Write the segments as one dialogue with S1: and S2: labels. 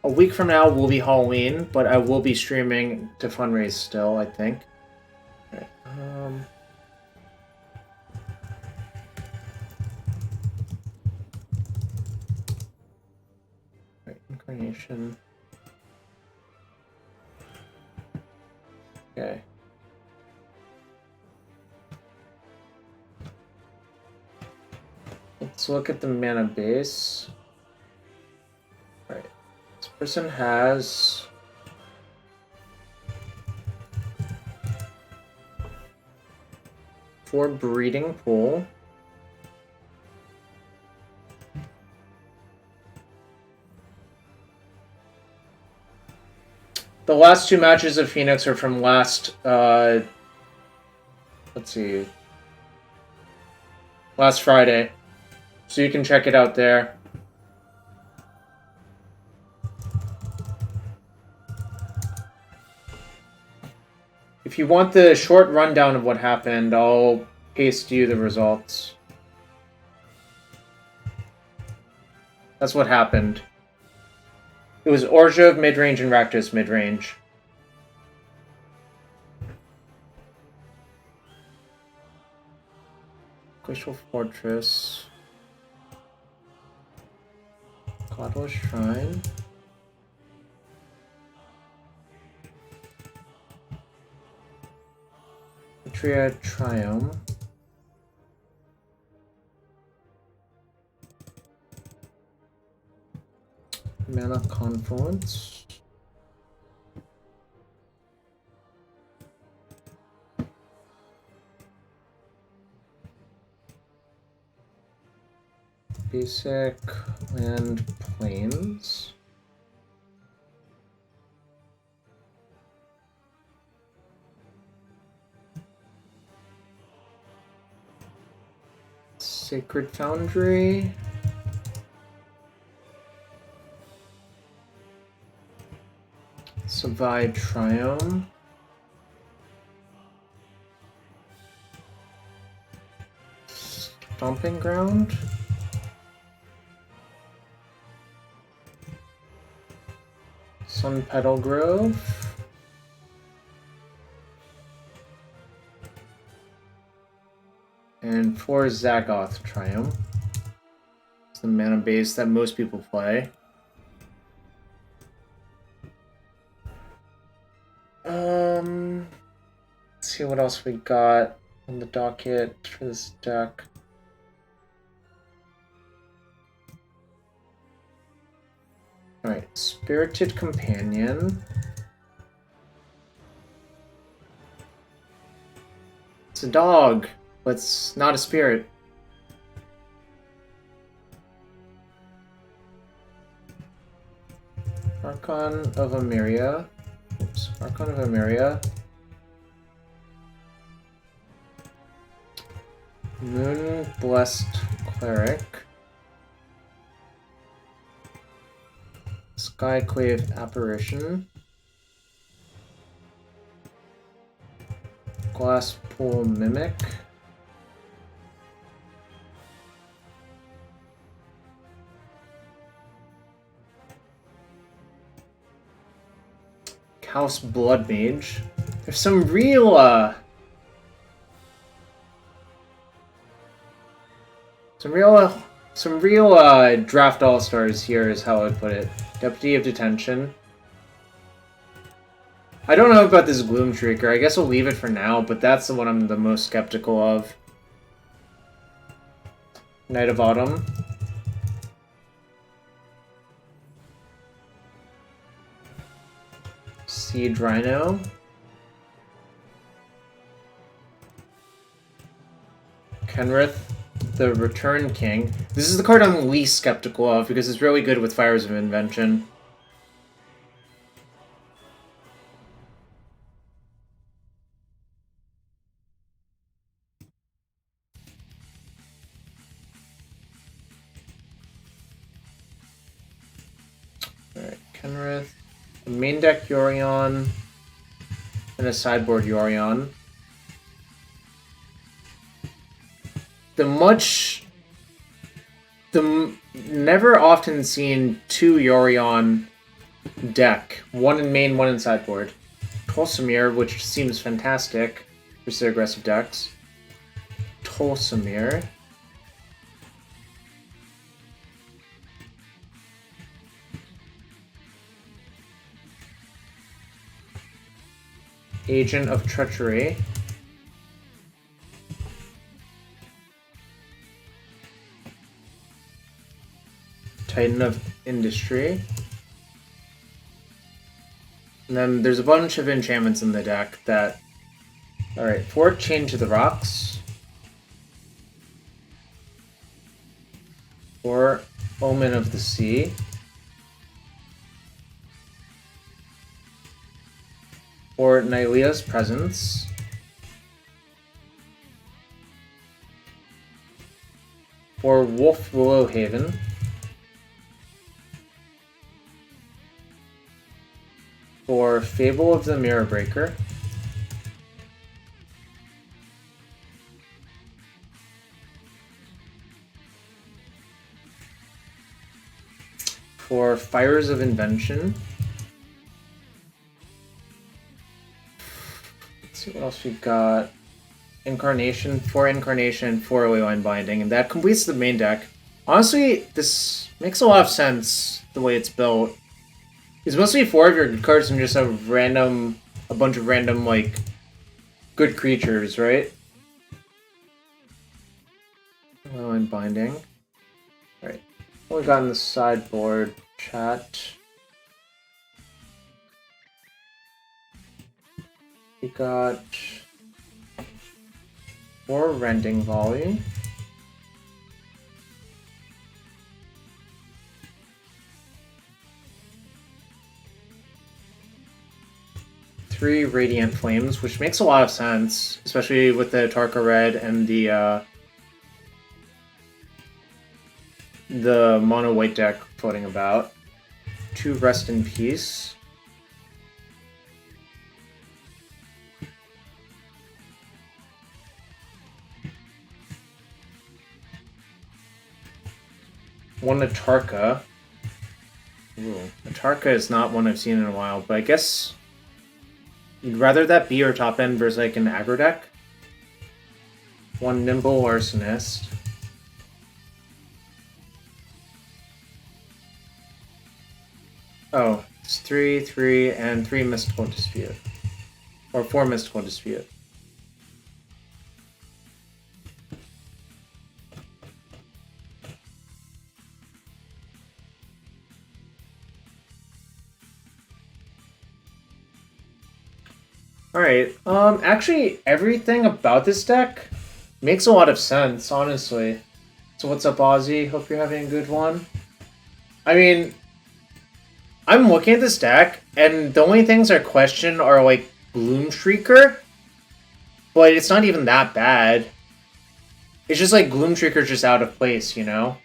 S1: a week from now will be Halloween, but I will be streaming to fundraise still, I think. All right, Incarnation. Okay. Let's look at the mana base. All right. This person has 4 breeding pool. The last 2 matches of Phoenix are from last, let's see, last Friday. So you can check it out there. If you want the short rundown of what happened, I'll paste you the results. That's what happened. It was Orja of midrange and Rakdos midrange. Glacial Fortress. Godless Shrine. Triome. Mana Confluence. Basic Land Plains. Sacred Foundry. Savai Triome. Stomping Ground. Sun Petal Grove. And 4 Zagoth Triome. It's the mana base that most people play. Let's see what else we got on the docket for this deck. Alright, Spirited Companion. It's a dog, but it's not a spirit. Archon of Emeria. Oops, Archon of Emeria. Moon Blessed Cleric. Skyclave Apparition. Glasspool Mimic. House Blood Mage. There's some real draft all-stars here is how I'd put it. Deputy of Detention. I don't know about this Gloom Shrieker. I guess I'll leave it for now, but that's the one I'm the most skeptical of. Knight of Autumn. Siege Rhino. Kenrith, the Return King. This is the card I'm least skeptical of because it's really good with Fires of Invention. Alright, Kenrith. A main deck Yorion. And a sideboard Yorion. The never often seen 2 Yorion deck. One in main, one in sideboard. Tolsimir, which seems fantastic for their aggressive decks. Tolsimir. Agent of Treachery. Titan of Industry. And then there's a bunch of enchantments in the deck that... Alright, 4 Chain to the Rocks. 4 Omen of the Sea. 4 Nylea's Presence. 4 Wolf Willowhaven. 4 Fable of the Mirror Breaker. 4 Fires of Invention. Let's see what else we got. Incarnation, 4 Incarnation, 4 Leyline Binding, and that completes the main deck. Honestly, this makes a lot of sense the way it's built. It's mostly 4 of your good cards and just a bunch of random, like, good creatures, right? Leyline Binding. Alright. What we got in the sideboard chat? We got 4 Rending Volley. 3 Radiant Flames, which makes a lot of sense, especially with the Tarka Red and the mono white deck floating about. 2 Rest in Peace. One Atarka. Ooh, Atarka is not one I've seen in a while, but I guess you'd rather that be your top end versus like an aggro deck. 1 Nimble Arsonist. Oh, it's 3, 3, and 3 Mystical Dispute. Or 4 Mystical Dispute. Alright, actually, everything about this deck makes a lot of sense, honestly. So what's up, Ozzy? Hope you're having a good one. I mean, I'm looking at this deck, and the only things I question are, like, Gloom Shrieker, but it's not even that bad. It's just like Gloom Shrieker's just out of place, you know?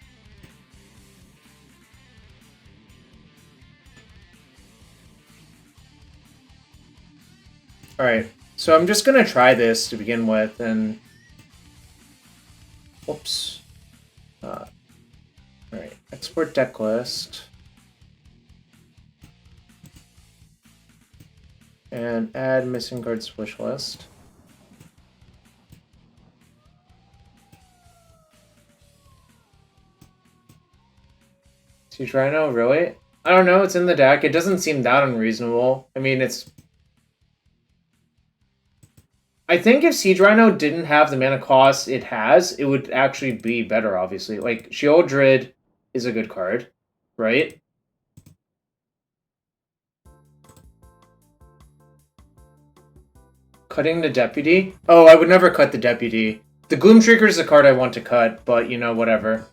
S1: Alright, so I'm just gonna try this to begin with, and... Whoops. Alright, export Decklist. And add missing cards wish list. Siege Rhino, really? I don't know, it's in the deck. It doesn't seem that unreasonable. I mean, it's... I think if Siege Rhino didn't have the mana cost it has, it would actually be better, obviously. Like, Sheoldred is a good card, right? Cutting the Deputy? Oh, I would never cut the Deputy. The Gloom Shrieker is a card I want to cut, but, you know, whatever.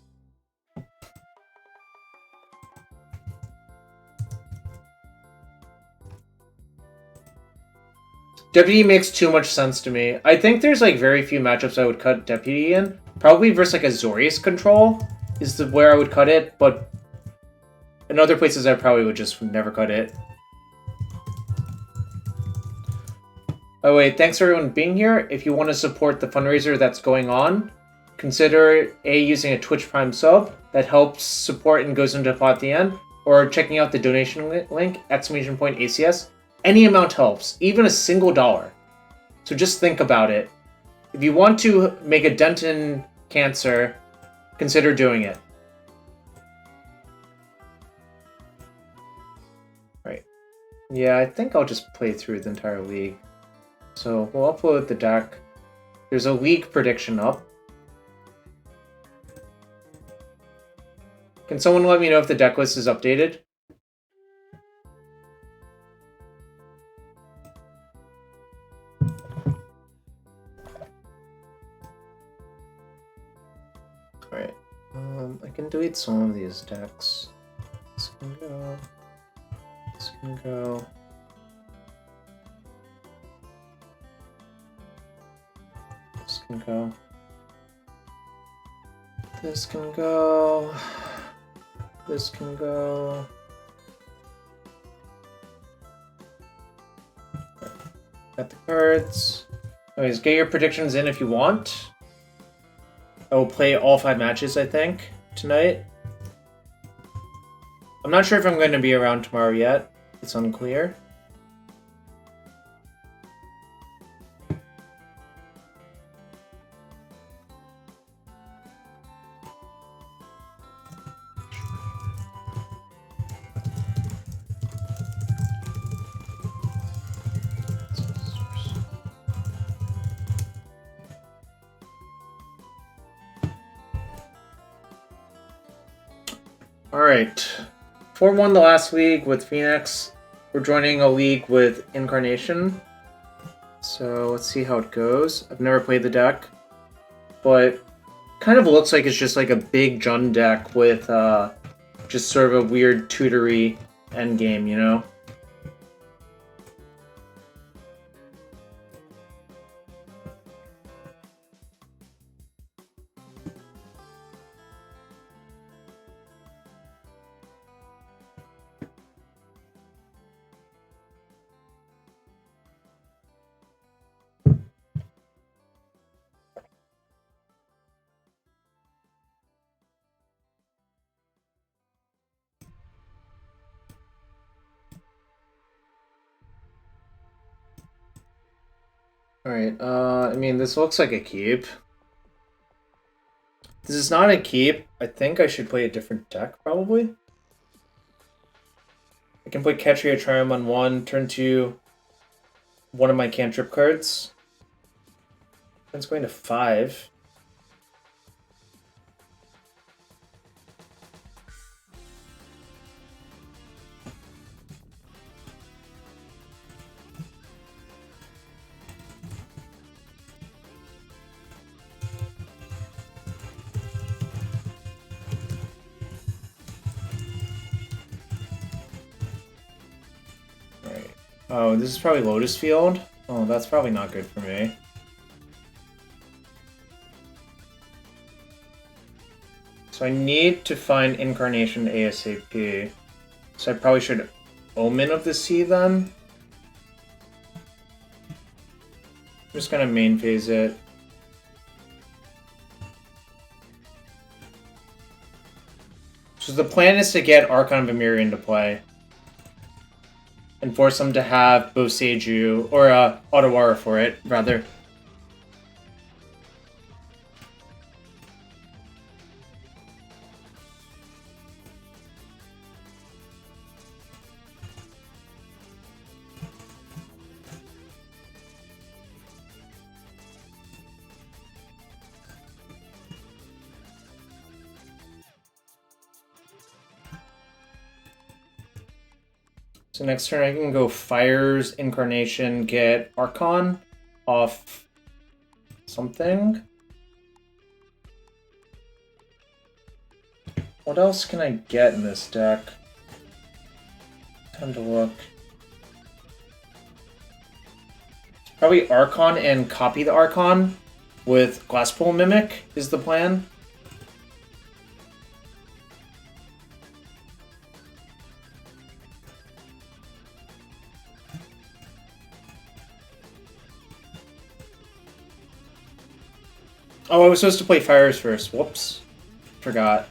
S1: Deputy makes too much sense to me. I think there's, like, very few matchups I would cut Deputy in. Probably versus, like, a Zorius control is where I would cut it, but in other places I probably would just never cut it. Oh wait, thanks for everyone being here. If you want to support the fundraiser that's going on, consider using a Twitch Prime sub. That helps support and goes into the pot at the end. or checking out the donation link, !ACS. Any amount helps, even a single $1. So just think about it. If you want to make a dent in cancer, consider doing it. Right. Yeah, I think I'll just play through the entire league. So we'll upload the deck. There's a league prediction up. Can someone let me know if the deck list is updated? Alright. I can delete some of these decks. This can go. This can go. This can go. This can go. This can go. Got the cards. Anyways, get your predictions in if you want. I will play all 5 matches, I think, tonight. I'm not sure if I'm going to be around tomorrow yet. It's unclear. Alright, 4-1 the last league with Phoenix. We're joining a league with Incarnation. So let's see how it goes. I've never played the deck, but kind of looks like it's just like a big Jund deck with just sort of a weird tutory endgame, you know? Alright, I mean, this looks like a keep. This is not a keep. I think I should play a different deck, probably. I can play Ketria Triumph on 1, turn 2 one of my cantrip cards. It's going to 5. Oh, this is probably Lotus Field? Oh, that's probably not good for me. So I need to find Incarnation ASAP. So I probably should Omen of the Sea then? I'm just gonna main phase it. So the plan is to get Archon of Emeria into play. And force them to have both Seiju, or Ottawara for it, rather. So next turn I can go Fires, Incarnation, get Archon off something. What else can I get in this deck? Time to look. Probably Archon and copy the Archon with Glasspool Mimic is the plan. Oh, I was supposed to play Fires first. Whoops. Forgot.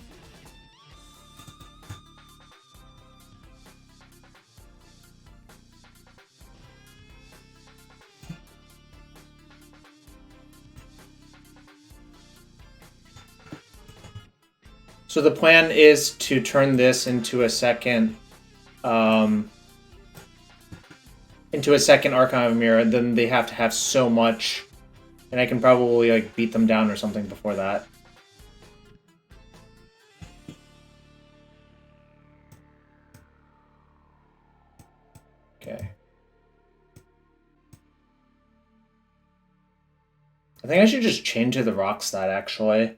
S1: So the plan is to turn this into a second Archon of Emeria, and then they have to have so much, and I can probably like beat them down or something before that. Okay. I think I should just change to the rock stat, actually.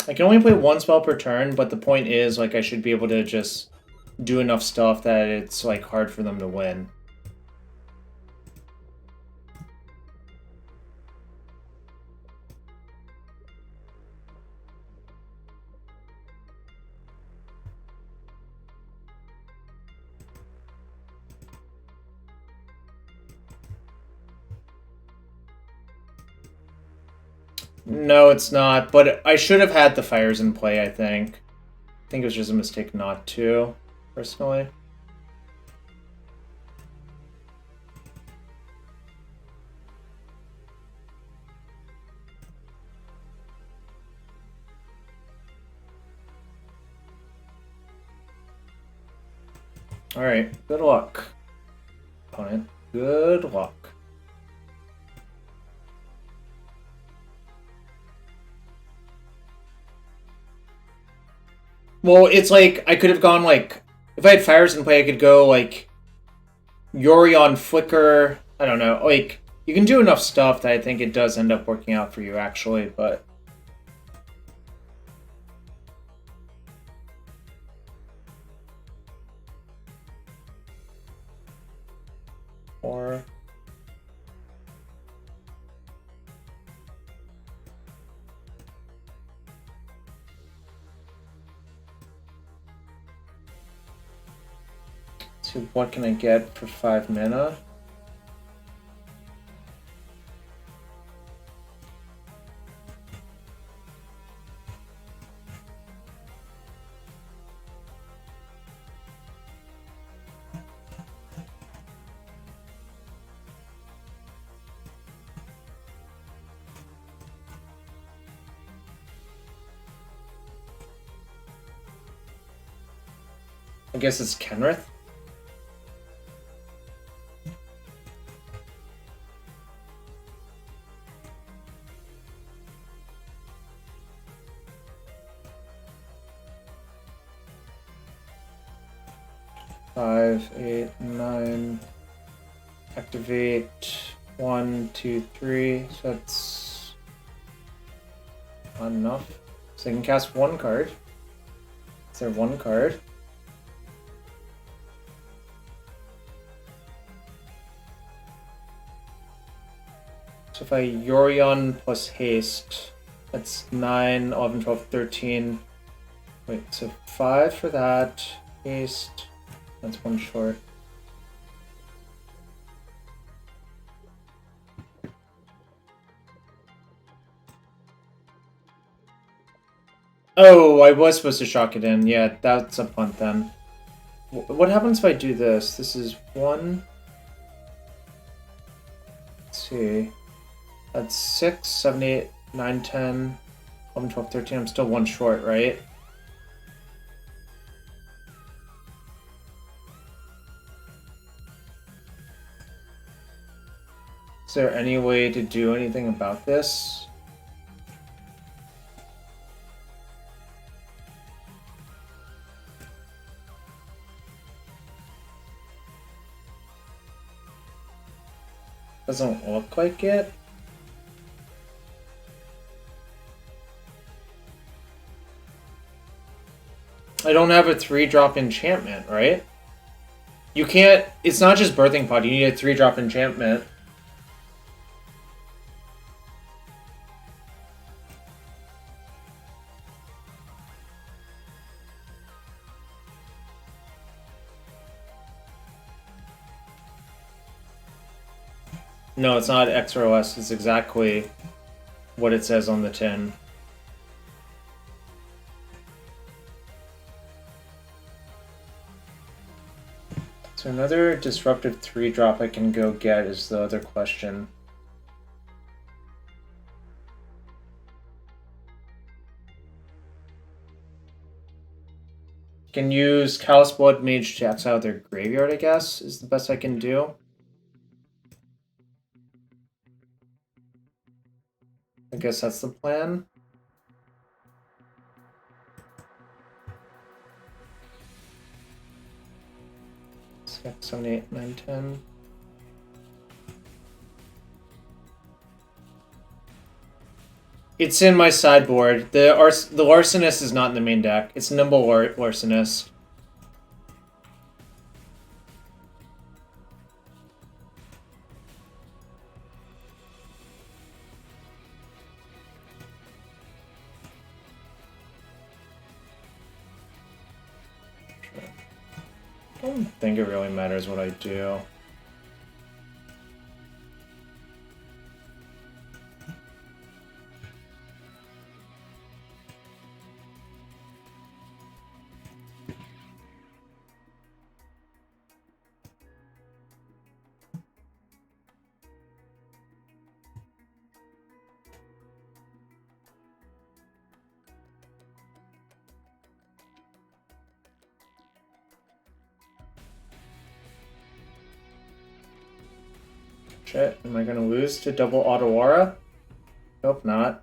S1: I can only play one spell per turn, but the point is, like, I should be able to just do enough stuff that it's, like, hard for them to win. No, it's not, but I should have had the fires in play, I think. I think it was just a mistake not to, personally. Alright, good luck, opponent. Good luck. Well, it's like, I could have gone, like, if I had fires in play, I could go, like, Yorion Flicker. I don't know. Like, you can do enough stuff that I think it does end up working out for you, actually, but... Or... So what can I get for 5 mana? I guess it's Kenrith? Five, 8, 9. Activate 1, 2, 3. So that's not enough. So I can cast one card. Is there one card? So if I Yorion plus haste, that's 9, 11, 12, 13. Wait, so 5 for that. Haste. That's one short. Oh, I was supposed to shock it in. Yeah, that's a punt then. What happens if I do this? This is 1. Let's see. That's 6, 7, 8, 9, 10, 11, 12, 13. I'm still one short, right? Is there any way to do anything about this? Doesn't look like it. I don't have a 3-drop enchantment, right? You can't... It's not just Birthing Pod, you need a 3-drop enchantment. No, it's not XROS, it's exactly what it says on the tin. So another disruptive 3-drop I can go get is the other question. Can use Callous Blood Mage to exile their graveyard, I guess, is the best I can do. I guess that's the plan. 6, 7, 8, 9, 10. It's in my sideboard. The Larcenist is not in the main deck. It's Nimble Larcenist. I don't think it really matters what I do. Shit, am I gonna lose to double Otawara? Hope not.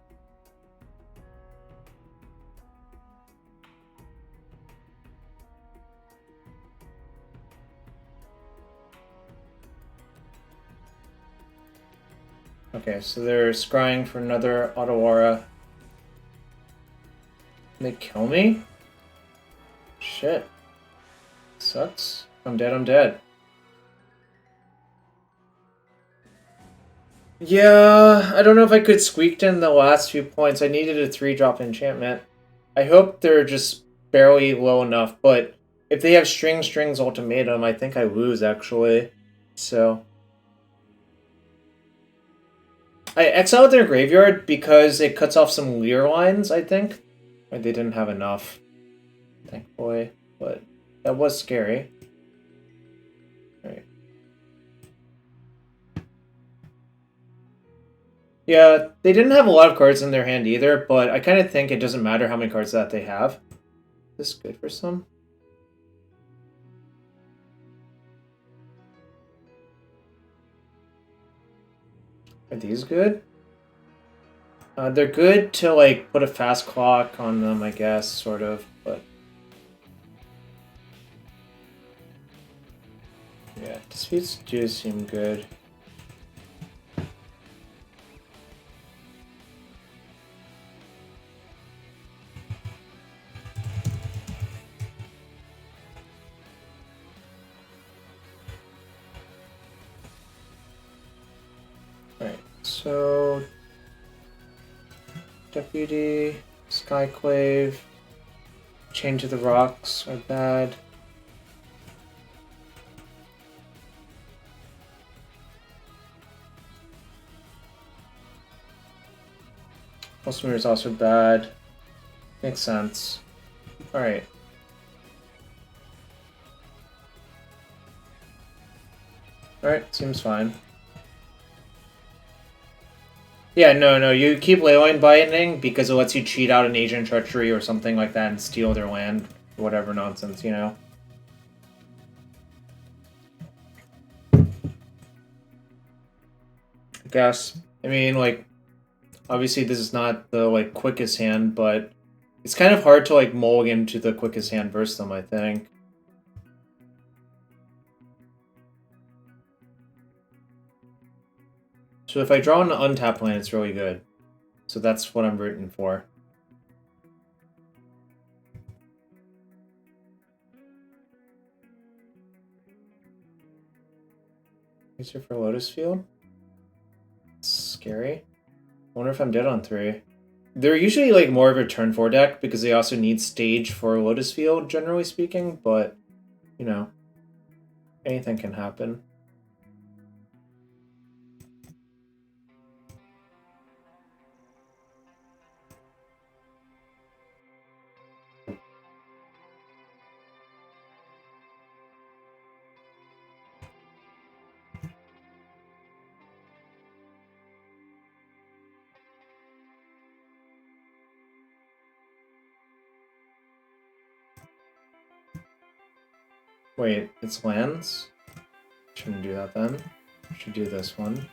S1: Okay, so they're scrying for another Otawara. They kill me? Shit. Sucks. I'm dead, I'm dead. Yeah, I don't know if I could squeaked in the last few points. I needed a 3-drop enchantment. I hope they're just barely low enough, but if they have Strings Ultimatum, I think I lose, actually. So I exiled their graveyard because it cuts off some Leer lines, I think. Or they didn't have enough, thankfully, but that was scary. Alright. Yeah, they didn't have a lot of cards in their hand either, but I kind of think it doesn't matter how many cards that they have. Is this good for some? Are these good? They're good to, like, put a fast clock on them, I guess, sort of, but... Yeah, disputes do seem good. Alright, so... Deputy, Skyclave, Chain to the Rocks are bad. Pulsmere is also bad. Makes sense. Alright. Alright, seems fine. Yeah, no, you keep Leyline Binding because it lets you cheat out an Agent Treachery or something like that and steal their land. Whatever nonsense, you know? I guess. I mean, like, obviously this is not the, like, quickest hand, but it's kind of hard to, like, mulligan to the quickest hand versus them, I think. So if I draw an untapped land, it's really good. So that's what I'm rooting for. Is here for Lotus Field? It's scary. I wonder if I'm dead on 3. They're usually like more of a turn 4 deck because they also need stage for Lotus Field, generally speaking, but, you know, anything can happen. Wait, it's lands? Shouldn't do that then. Should do this one.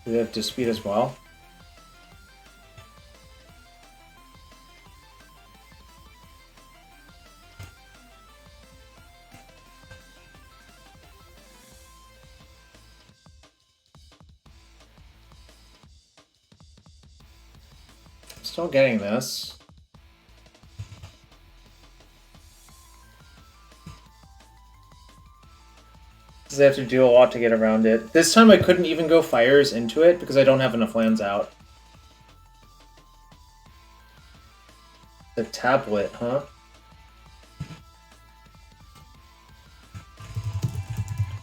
S1: Do they have dispute as well? Still getting this. Because they have to do a lot to get around it. This time I couldn't even go fires into it because I don't have enough lands out. The tablet, huh?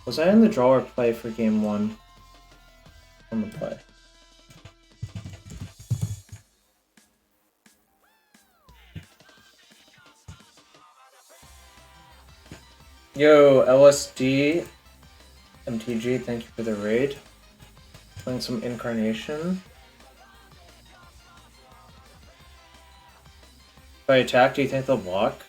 S1: Was I in the draw or play for game 1? On the play. Yo, LSD, MTG, thank you for the raid. Playing some Incarnation. If I attack, do you think they'll block?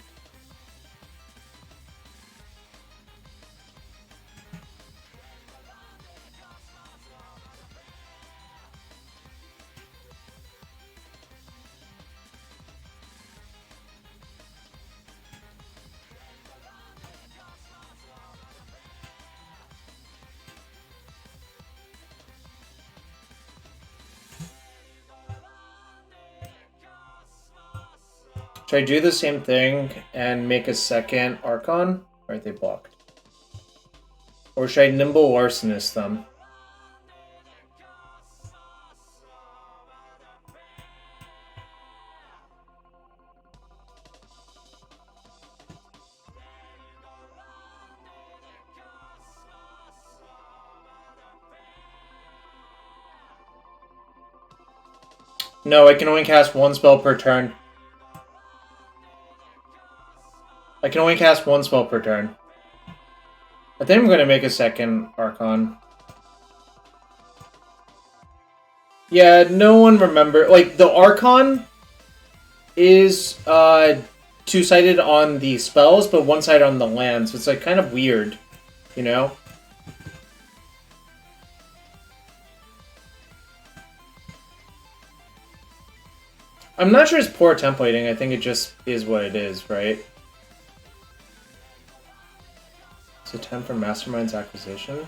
S1: Should I do the same thing and make a second Archon? Or are they blocked? Or should I Nimble Arsonist them? No, I can only cast one spell per turn. I can only cast one spell per turn. I think I'm going to make a second Archon. Yeah, no one remember. Like, the Archon is two-sided on the spells, but one-sided on the lands. So it's like kind of weird, you know? I'm not sure it's poor templating. I think it just is what it is, right? It's a 10 for Mastermind's acquisition.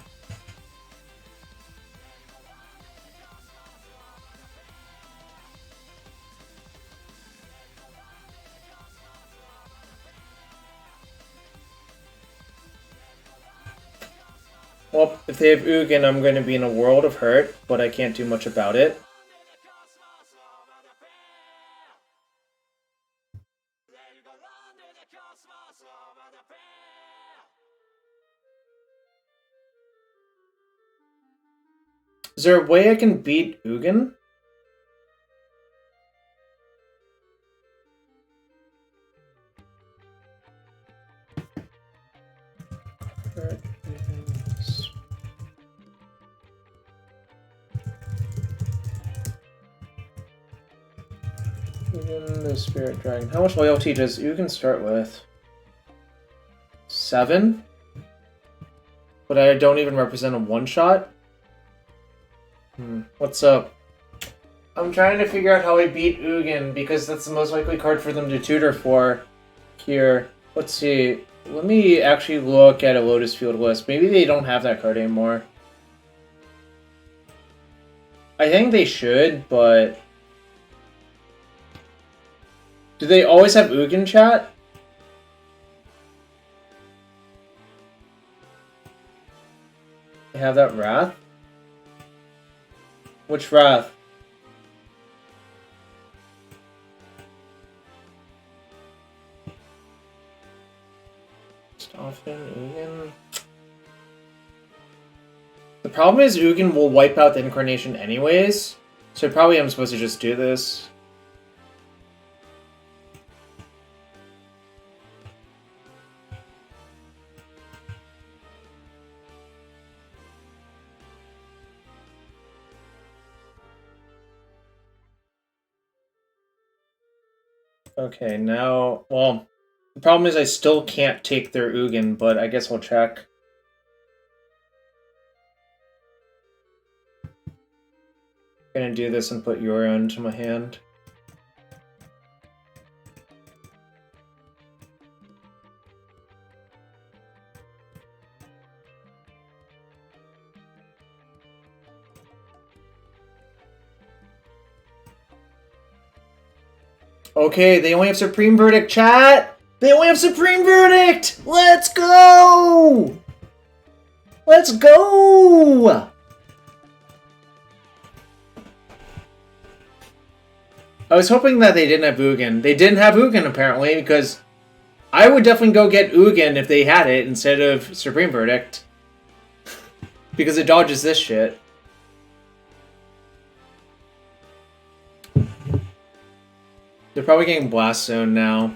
S1: Well, if they have Ugin, I'm going to be in a world of hurt, but I can't do much about it. Is there a way I can beat Ugin? Ugin the Spirit Dragon. How much loyalty does Ugin start with? 7? But I don't even represent a one-shot? What's up? I'm trying to figure out how I beat Ugin, because that's the most likely card for them to tutor for here. Let's see. Let me actually look at a Lotus field list. Maybe they don't have that card anymore. I think they should, but... Do they always have Ugin, chat? They have that Wrath? Which Wrath? Often Ugin. The problem is Ugin will wipe out the Incarnation anyways, so probably I'm supposed to just do this. Okay, now... Well, the problem is I still can't take their Ugin, but I guess I'll check. I'm gonna do this and put Yorion into my hand. Okay, they only have Supreme Verdict, chat! They only have Supreme Verdict! Let's go! Let's go! I was hoping that they didn't have Ugin. They didn't have Ugin, apparently, because I would definitely go get Ugin if they had it instead of Supreme Verdict. Because it dodges this shit. They're probably getting Blast Zone now,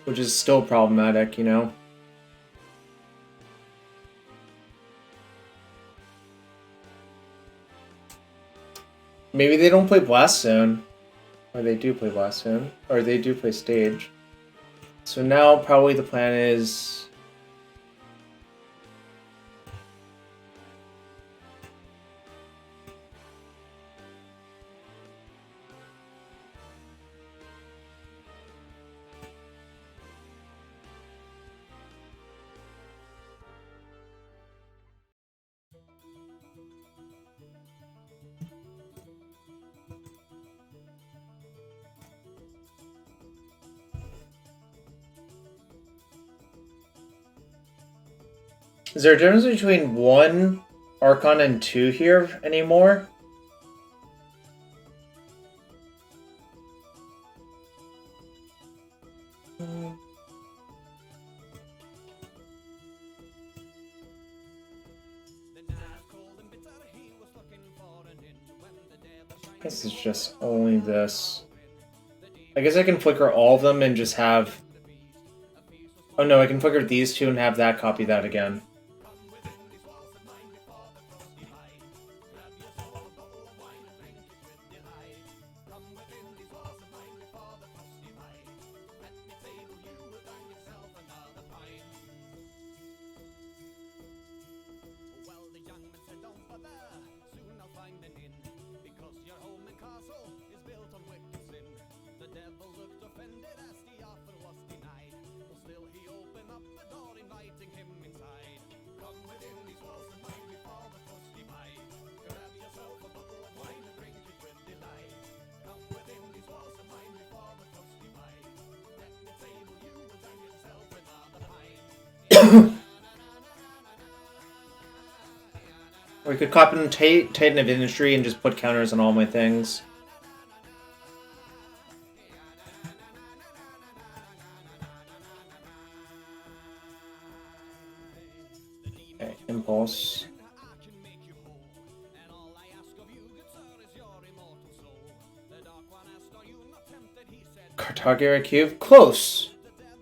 S1: which is still problematic, you know? Maybe they don't play Blast Zone. Or they do play Blast Zone. Or they do play Stage. So now probably the plan is... Is there a difference between 1 Archon and 2 here anymore? I guess it's just only this. I guess I can flicker all of them and just have... Oh no, I can flicker these two and have that copy that again. We could copy in Titan of Industry and just put counters on all my things. Okay, Impulse. Target Cube? Close!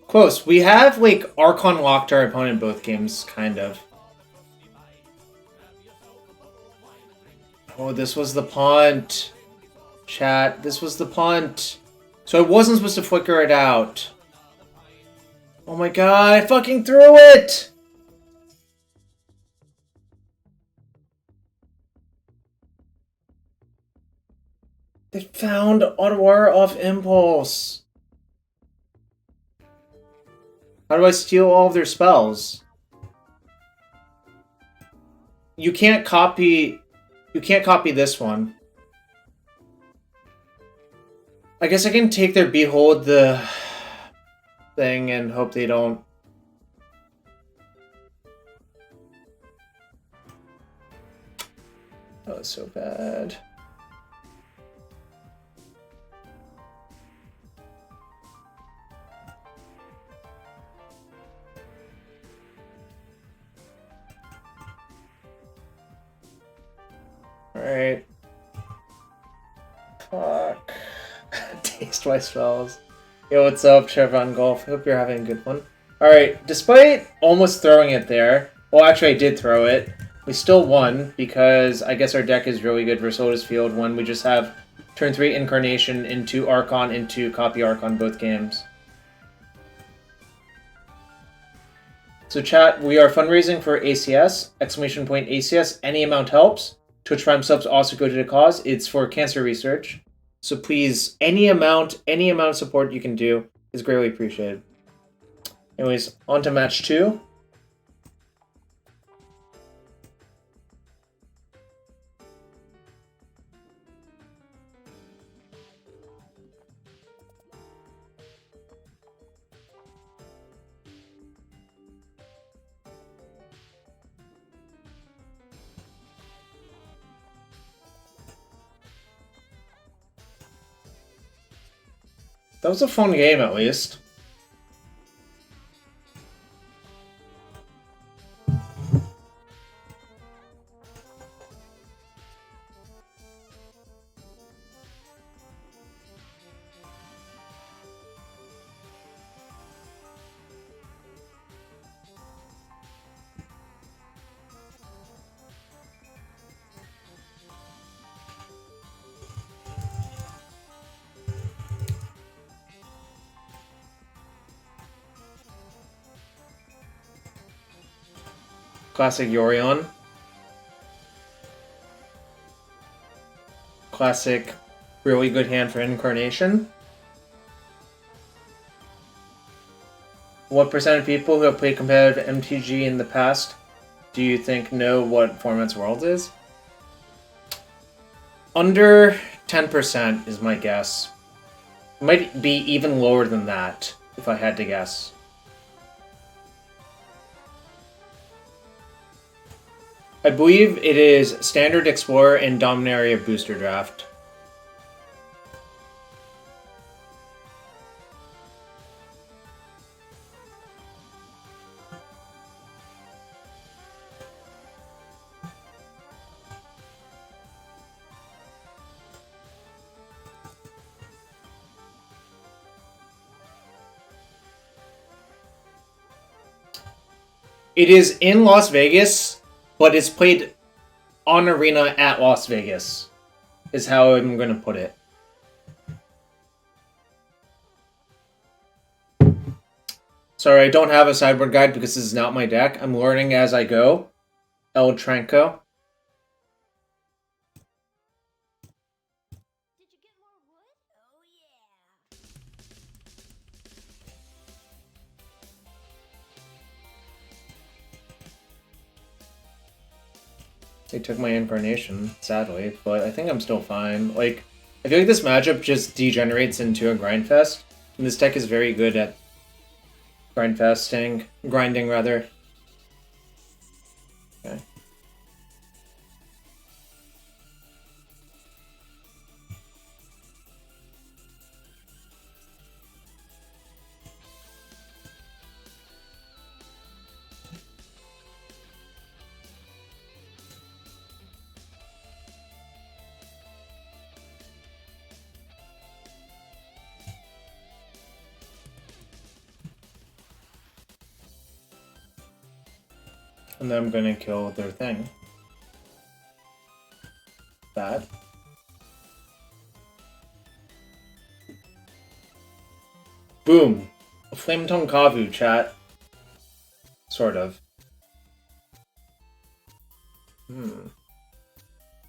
S1: Close. We have, like, Archon locked our opponent both games, kind of. Oh, this was the punt. Chat, this was the punt. So I wasn't supposed to flicker it out. Oh my god, I fucking threw it! They found Ottawa off Impulse. How do I steal all of their spells? You can't copy... You can't copy this one. I guess I can take their Behold the thing and hope they don't. That was so bad. Alright. Fuck. Taste my spells. Yo, what's up, Chevron Golf? Hope you're having a good one. Alright, despite almost throwing it there, well, actually, I did throw it. We still won because I guess our deck is really good versus Lotus Field when we just have Turn 3 Incarnation into Archon into copy Archon both games. So chat, we are fundraising for ACS, exclamation point ACS, any amount helps. Twitch Prime subs also go to the cause. It's for cancer research. So please, any amount of support you can do is greatly appreciated. Anyways, on to match 2. That was a fun game, at least. Classic Yorion. Classic, really good hand for Incarnation. What percent of people who have played competitive MTG in the past do you think know what Format's World is? Under 10% is my guess. It might be even lower than that, if I had to guess. I believe it is Standard Explorer and Dominaria Booster Draft. It is in Las Vegas, but it's played on Arena at Las Vegas, is how I'm going to put it. Sorry, I don't have a sideboard guide because this is not my deck. I'm learning as I go. El Tranco.
S2: Did you get more wood? Oh yeah.
S1: They took my Incarnation, sadly, but I think I'm still fine. Like, I feel like this matchup just degenerates into a grindfest, and this deck is very good at grinding rather. Okay. And then I'm gonna kill their thing. That. Boom! A Flame Tongue Kavu, chat. Sort of. You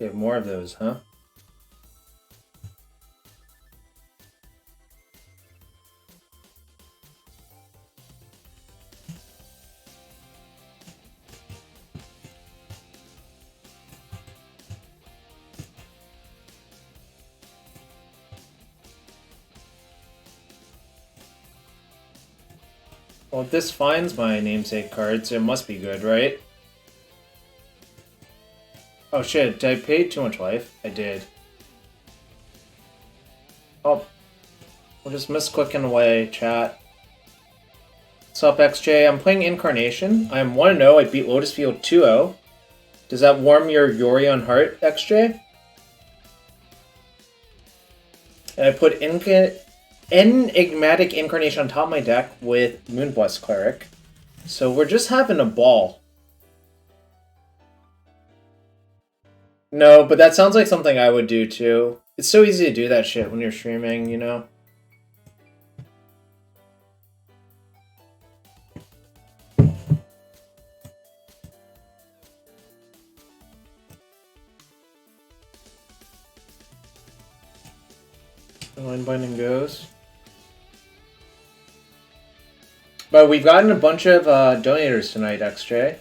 S1: have more of those, huh? Well, if this finds my namesake cards, it must be good, right? Oh shit, did I pay too much life? I did. Oh. We're just misclicking away, chat. What's up, XJ? I'm playing Incarnation. I'm 1-0. I beat Lotus Field 2-0. Does that warm your Yorion heart, XJ? And I put Enigmatic Incarnation on top of my deck with Moonblast Cleric. So we're just having a ball. No, but that sounds like something I would do too. It's so easy to do that shit when you're streaming, you know? Line binding goes. But we've gotten a bunch of donators tonight, XJ.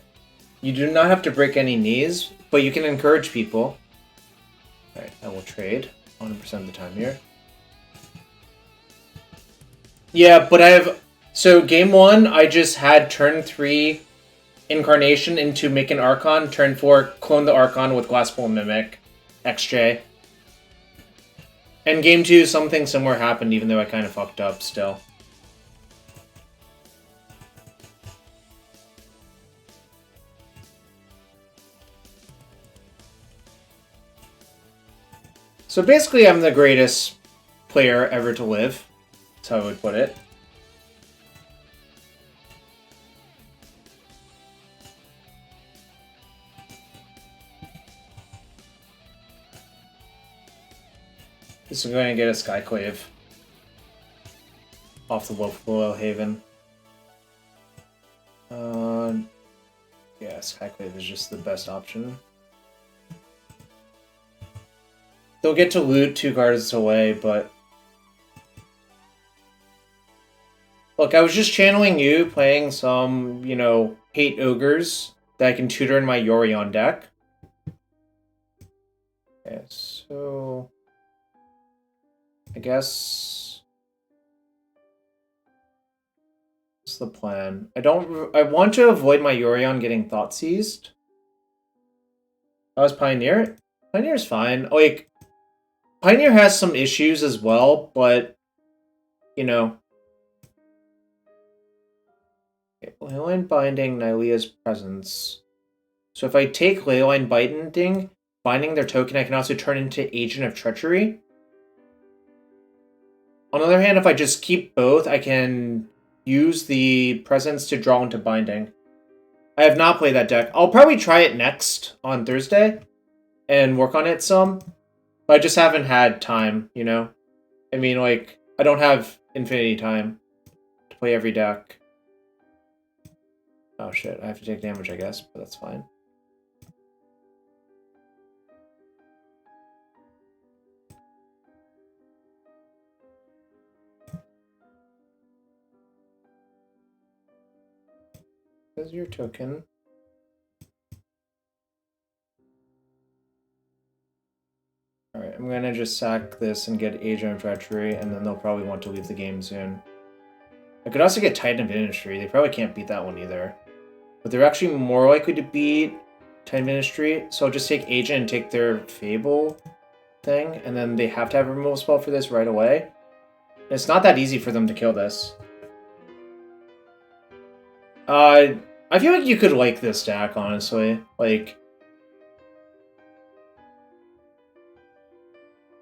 S1: You do not have to break any knees, but you can encourage people. Alright, I will trade 100% of the time here. Yeah, but I have... So, game 1, I just had turn 3 Incarnation into make an Archon. Turn 4, clone the Archon with Glassbowl Mimic. XJ. And game 2, something similar happened, even though I kind of fucked up still. So basically, I'm the greatest player ever to live. That's how I would put it. This is going to get a Skyclave off the Low Haven. Yeah, Skyclave is just the best option. They'll get to loot 2 cards away, but... Look, I was just channeling you, playing some, you know, hate ogres that I can tutor in my Yorion deck. Okay, so... I guess... What's the plan? I want to avoid my Yorion getting thought seized. That was Pioneer? Pioneer's fine. Like... Pioneer has some issues as well, but, you know. Okay, Leyline Binding, Nylea's Presence. So if I take Leyline binding their token, I can also turn into Agent of Treachery. On the other hand, if I just keep both, I can use the Presence to draw into Binding. I have not played that deck. I'll probably try it next on Thursday and work on it some. But I just haven't had time, you know? I mean, like, I don't have infinity time to play every deck. Oh shit, I have to take damage, I guess, but that's fine. There's your token. Alright, I'm gonna just sack this and get Agent of Treachery, and then they'll probably want to leave the game soon. I could also get Titan of Ministry. They probably can't beat that one either. But they're actually more likely to beat Titan of Ministry, so I'll just take Agent and take their Fable thing, and then they have to have a removal spell for this right away. And it's not that easy for them to kill this. I feel like you could like this deck, honestly. Like...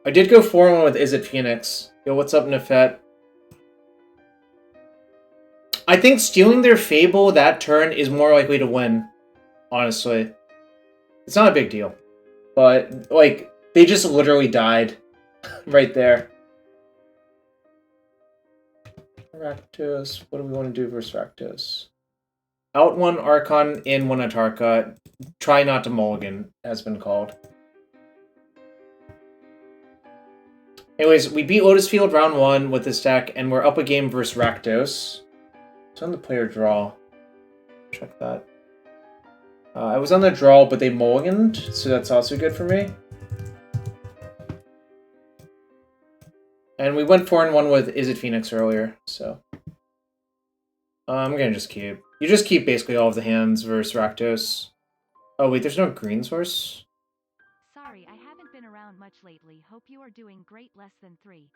S1: I did go 4-1 with Is It Phoenix. Yo, what's up, Nefet? I think stealing their Fable that turn is more likely to win, honestly. It's not a big deal. But, like, they just literally died right there. Rakdos. What do we want to do versus Rakdos? Out one Archon, in one Atarka. Try not to mulligan, has been called. Anyways, we beat Lotus Field round 1 with this deck, and we're up a game versus Rakdos. It's on the player draw. Check that. I was on the draw, but they mulliganed, so that's also good for me. And we went 4-1 with Is It Phoenix earlier, so... I'm gonna just keep. You just keep basically all of the hands versus Rakdos. Oh wait, there's no green source?
S3: Sorry, I haven't been around much lately. Hope you are doing great. Less than 3.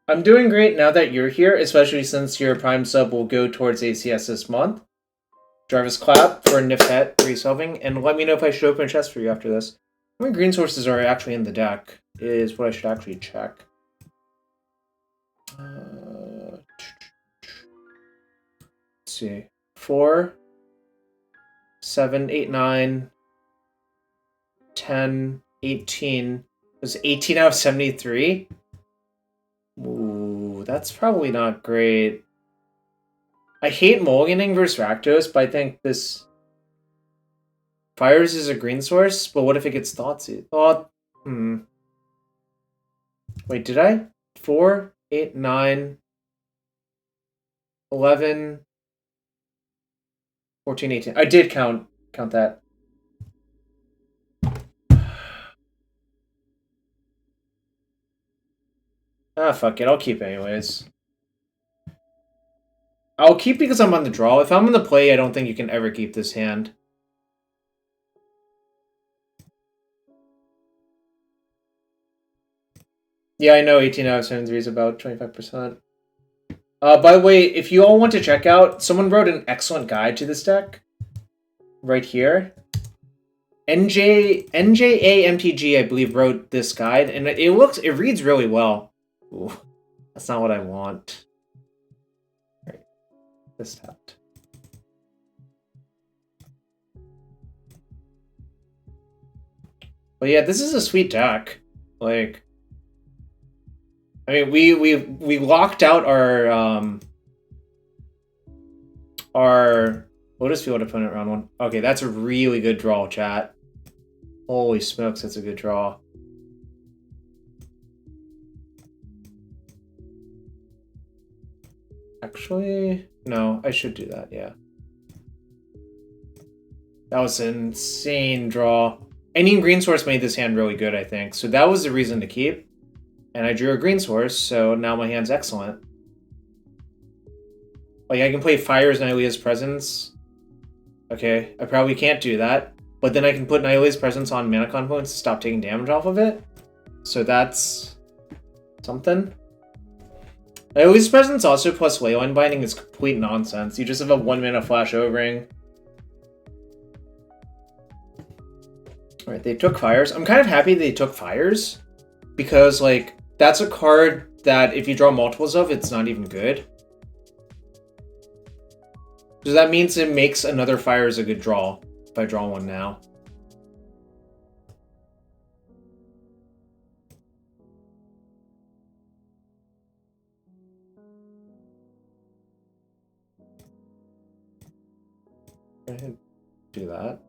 S1: I'm doing great now that you're here, especially since your Prime sub will go towards ACS this month. Jarvis clap for Nifet resolving, and let me know if I should open a chest for you after this. How many green sources are actually in the deck is what I should actually check. Let's see. 4, 7, 8, 9, 10, 18, was 18 out of 73. Ooh, that's probably not great. I hate mulliganing versus Rakdos, but I think this Fires is a green source, but what if it gets Thoughtseize? Wait, did I? 4, 8, 9, 11, 14, 18. I did count that. Ah, fuck it. I'll keep anyways. I'll keep because I'm on the draw. If I'm on the play, I don't think you can ever keep this hand. Yeah, I know 18 out of 73 is about 25%. By the way, if you all want to check out, someone wrote an excellent guide to this deck. Right here. NJA MTG, I believe, wrote this guide, and it reads really well. Ooh, that's not what I want. Right, this tapped. But yeah, this is a sweet deck. Like, I mean, we locked out our Lotus Field opponent round 1. Okay, that's a really good draw, chat. Holy smokes, that's a good draw. Actually, no, I should do that, yeah. That was an insane draw. Any green source made this hand really good, I think. So that was the reason to keep. And I drew a green source, so now my hand's excellent. Like, I can play Fire's Nylea's Presence. Okay, I probably can't do that. But then I can put Nylea's Presence on mana confluence to stop taking damage off of it. So that's something. Nylea's Presence also plus Leyline Binding is complete nonsense. You just have a 1 mana flash overing. Alright, they took Fires. I'm kind of happy they took Fires. Because, like, that's a card that if you draw multiples of, it's not even good. So that means it makes another Fires a good draw. If I draw one now. Go ahead, do that.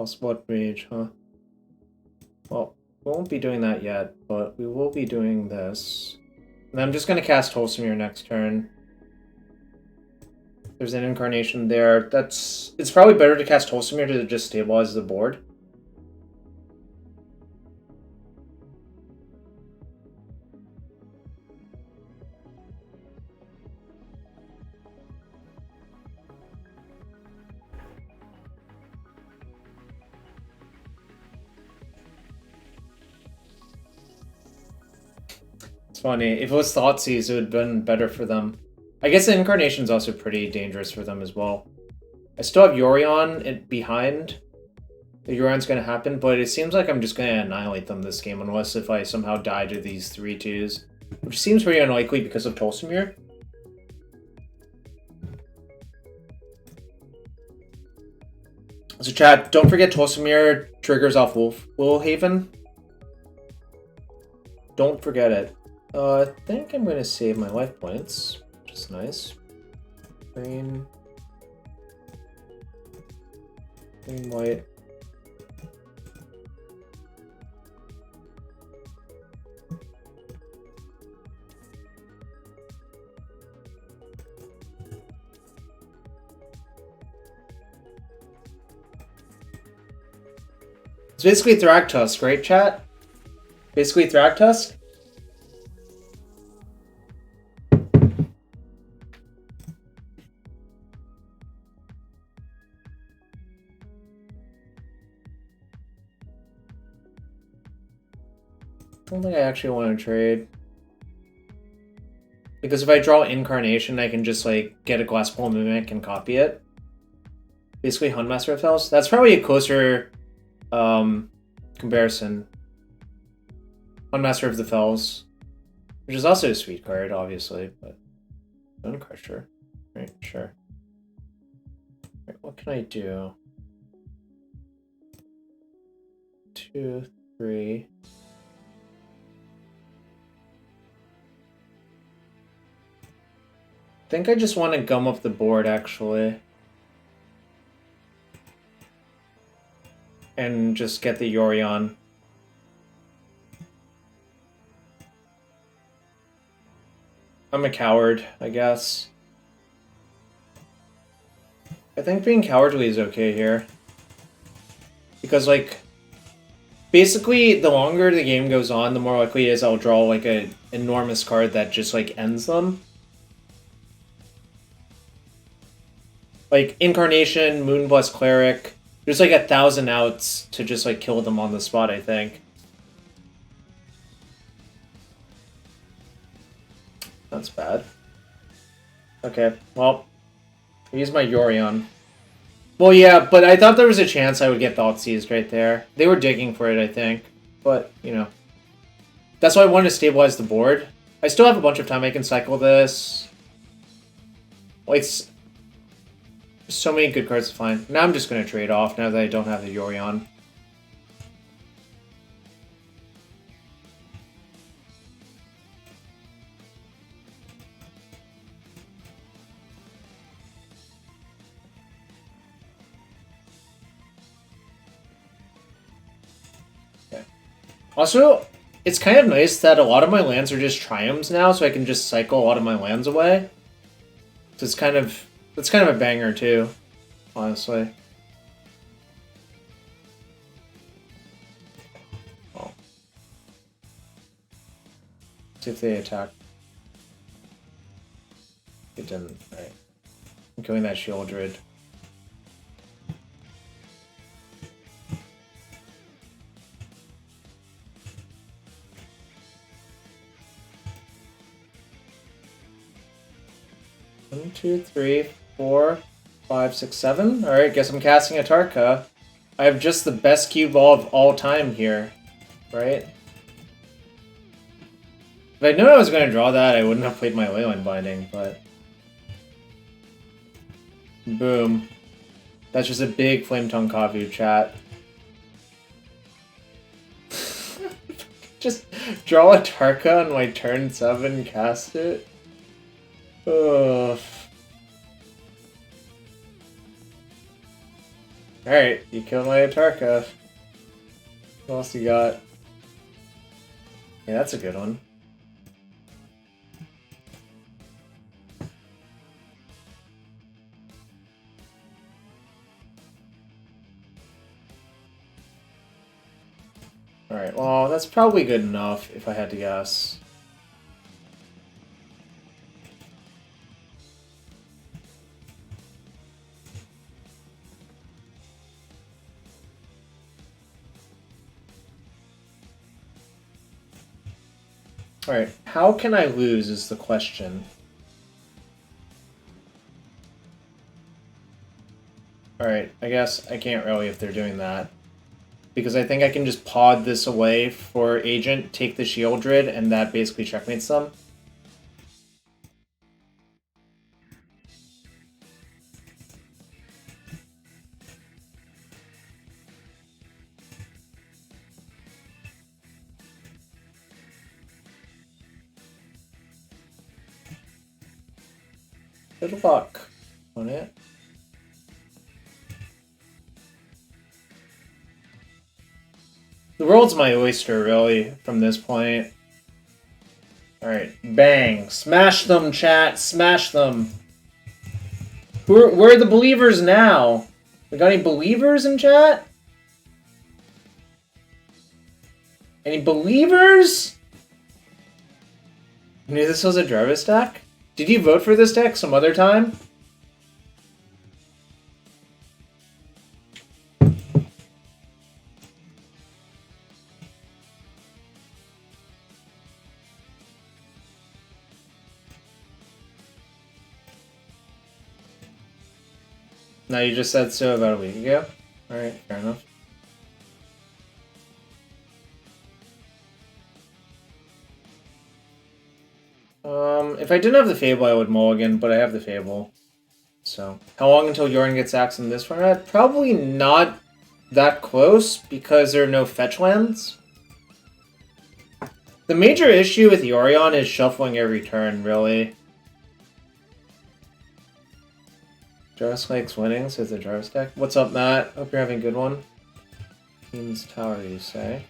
S1: Spot Rage, huh? Well, we won't be doing that yet, but we will be doing this. And I'm just going to cast Wholesome next turn. There's an Incarnation there. It's probably better to cast Wholesome to just stabilize the board. It's funny. If it was Thoughtseize, it would have been better for them. I guess the Incarnation's also pretty dangerous for them as well. I still have Yorion behind. The Yorion's going to happen, but it seems like I'm just going to annihilate them this game, unless if I somehow die to these 3/2s. Which seems pretty unlikely because of Tolsimir. So chat, don't forget Tolsimir triggers off Willhaven. Don't forget it. I think I'm going to save my life points, which is nice. Green, white. It's basically Thragtusk, right, chat? Basically Thragtusk? I don't think I actually want to trade. Because if I draw Incarnation, I can just, like, get a Glasspool Mimic and copy it. Basically Huntmaster of Fells. That's probably a closer comparison. Huntmaster of the Fells. Which is also a sweet card, obviously, but Bone Crusher. Right, sure. Right, what can I do? 2, 3. I think I just want to gum up the board, actually. And just get the Yorion. I'm a coward, I guess. I think being cowardly is okay here. Because, like, basically, the longer the game goes on, the more likely it is I'll draw, like, an enormous card that just, like, ends them. Like, Incarnation, Moonblessed Cleric. There's, like, 1,000 outs to just, like, kill them on the spot, I think. That's bad. Okay, well, I use my Yorion. Well, yeah, but I thought there was a chance I would get Thoughtseized right there. They were digging for it, I think. But, you know. That's why I wanted to stabilize the board. I still have a bunch of time I can cycle this. Like, so many good cards to find. Now I'm just going to trade off now that I don't have the Yorion. Also, it's kind of nice that a lot of my lands are just Triomes now, so I can just cycle a lot of my lands away. So it's kind of a banger too, honestly. Oh. See if they attack. It didn't. Alright. I'm killing that Shieldred. One, 2, 3, 4, 5, 6, 7. Alright, guess I'm casting a Tarka. I have just the best cue ball of all time here, right? If I knew I was going to draw that, I wouldn't have played my Leyline Binding, but... Boom. That's just a big Flame Tongue Kavu, chat. Just draw a Tarka on my turn 7, cast it. Ugh. Alright, you killed my Atarka. What else you got? Yeah, that's a good one. Alright, well, that's probably good enough if I had to guess. Alright, how can I lose is the question. Alright, I guess I can't really if they're doing that. Because I think I can just pod this away for Agent, take the Shieldred, and that basically checkmates them. Good luck on it. The world's my oyster, really, from this point. Alright, bang. Smash them, chat. Smash them. Where are the believers now? We got any believers in chat? Any believers? You knew this was a Jarvis deck? Did you vote for this deck some other time? No, you just said so about a week ago? Alright, fair enough. If I didn't have the Fable, I would mulligan, but I have the Fable. So, how long until Yorion gets axed in this format? Probably not that close, because there are no fetch lands. The major issue with Yorion is shuffling every turn, really. Jarvis likes winning, says the Jarvis deck. What's up, Matt? Hope you're having a good one. Queen's Tower, you say?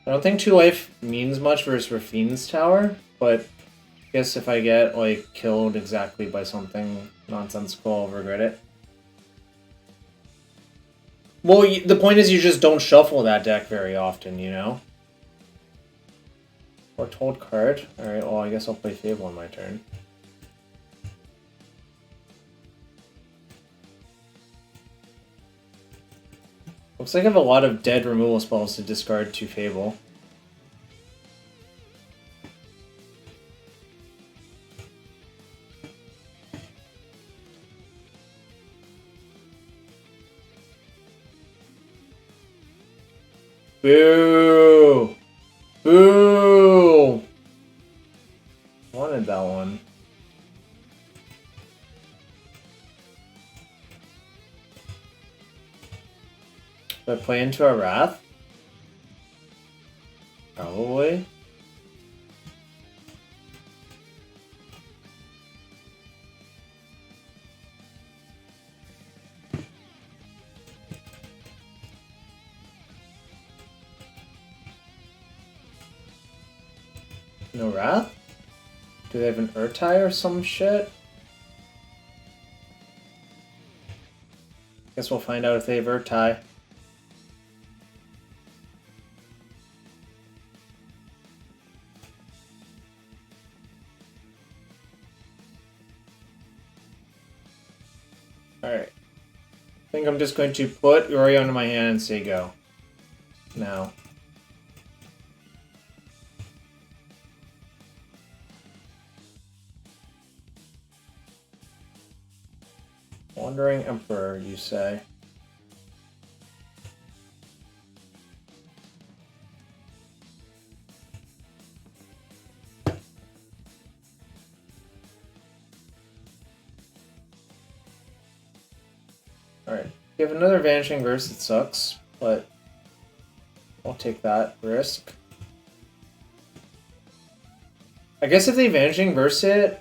S1: I don't think 2 life means much versus Rafine's Tower, but I guess if I get, like, killed exactly by something nonsensical, I'll regret it. Well, the point is you just don't shuffle that deck very often, you know? Foretold card? Alright, well, I guess I'll play Fable on my turn. Looks like I have a lot of dead removal spells to discard to Fable. Boo! Boo! Wanted that one. Do I play into a Wrath? Probably. No Wrath? Do they have an Urtai or some shit? Guess we'll find out if they have Urtai. Alright. I think I'm just going to put Yorion in my hand and say go. Now. Wandering Emperor, you say? Alright. You have another Vanishing Verse that sucks, but I'll take that risk. I guess if they Vanishing Verse it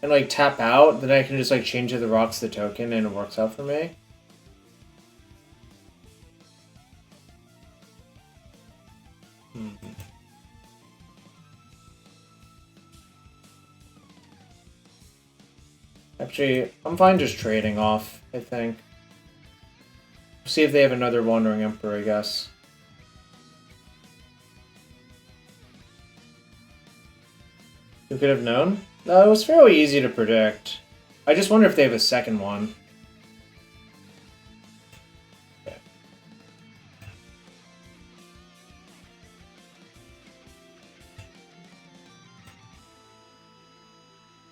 S1: and like tap out, then I can just like change to the Rocks the token and it works out for me. Actually, I'm fine just trading off, I think. See if they have another Wandering Emperor, I guess. Who could have known? It was fairly easy to predict. I just wonder if they have a second one. Okay.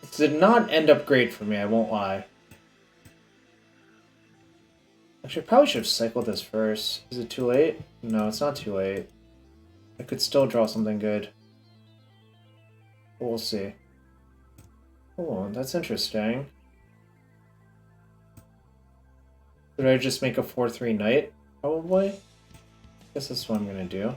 S1: This did not end up great for me, I won't lie. Actually, I probably should have cycled this first. Is it too late? No, it's not too late. I could still draw something good. We'll see. Oh, that's interesting. Should I just make a 4/3 knight? Probably. Guess that's what I'm gonna do.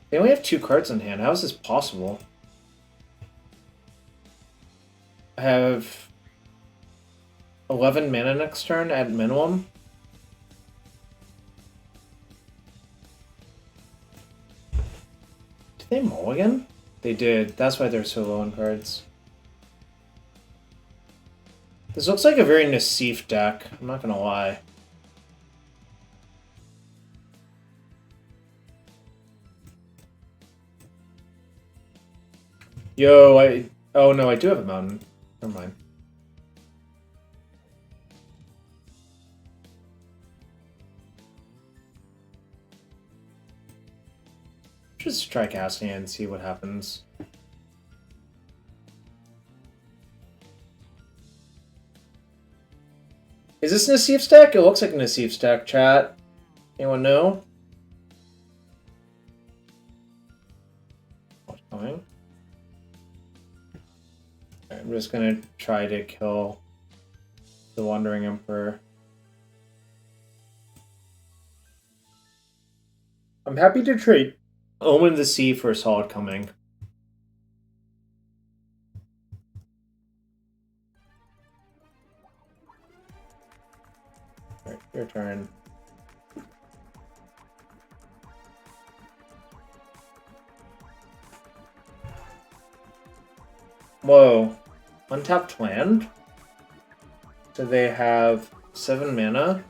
S1: They only have 2 cards in hand. How is this possible? I have 11 mana next turn at minimum. Did they mulligan? They did. That's why they're so low on cards. This looks like a very Nassif deck. I'm not gonna lie. Yo, oh no, I do have a mountain. Never mind. Just try casting it and see what happens. Is this Nassif stack? It looks like a Nassif stack, chat. Anyone know? What's coming? I'm just gonna try to kill the Wandering Emperor. I'm happy to trade Omen of the Sea for a solid coming. Alright, your turn. Whoa. Untapped land? So they have 7 mana.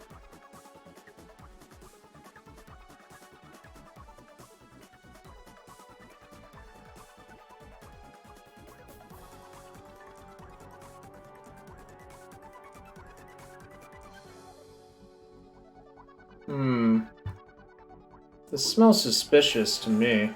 S1: This smells suspicious to me.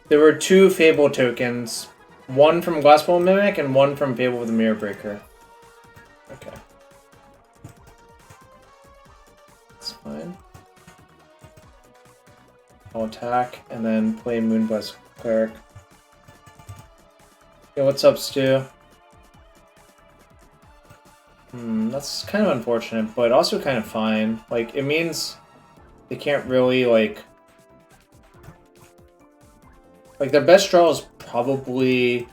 S1: There were 2 Fable tokens. One from Glassbowl Mimic and one from Fable with the Mirror Breaker. Okay. That's fine. I'll attack and then play Moonblast Cleric. Yo, what's up, Stu? That's kind of unfortunate, but also kind of fine. Like, it means they can't really, like, their best draw is probably...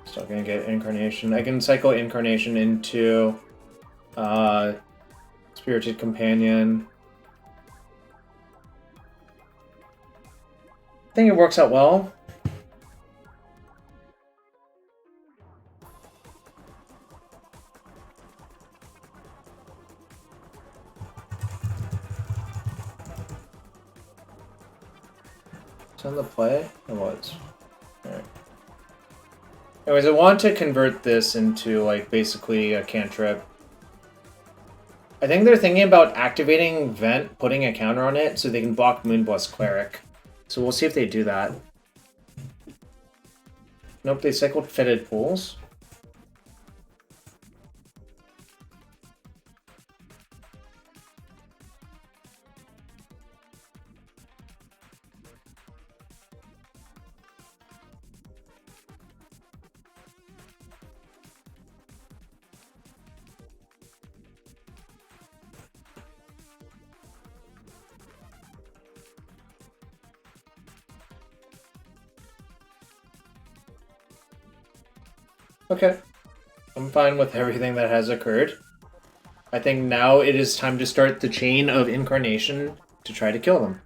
S1: Still gonna get Incarnation. I can cycle Incarnation into Spirited Companion. I think it works out well. On the play? It was. Alright. Anyways, I want to convert this into, like, basically a cantrip. I think they're thinking about activating Vent, putting a counter on it, so they can block Moonblast Cleric. So we'll see if they do that. Nope, they cycled Fetid Pools. Okay. I'm fine with everything that has occurred. I think now it is time to start the chain of Incarnation to try to kill them.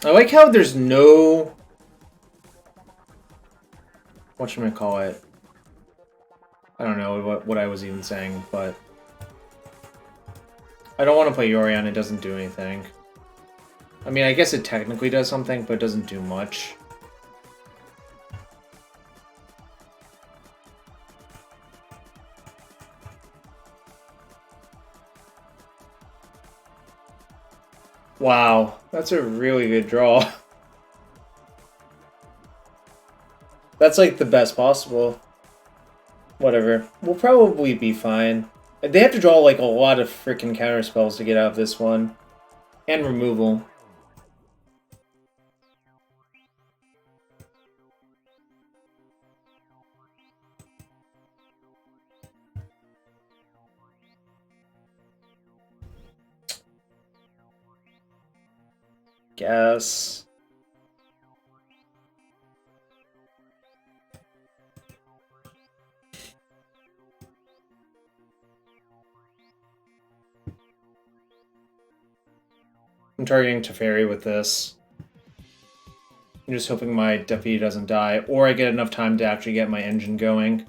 S1: I like how there's no... whatchamacallit? I don't know what I was even saying, but... I don't want to play Yorion, it doesn't do anything. I mean, I guess it technically does something, but it doesn't do much. Wow, that's a really good draw. That's like the best possible. Whatever. We'll probably be fine. They have to draw like a lot of freaking counter spells to get out of this one. And removal. Guess. I'm targeting Teferi with this. I'm just hoping my deputy doesn't die, or I get enough time to actually get my engine going.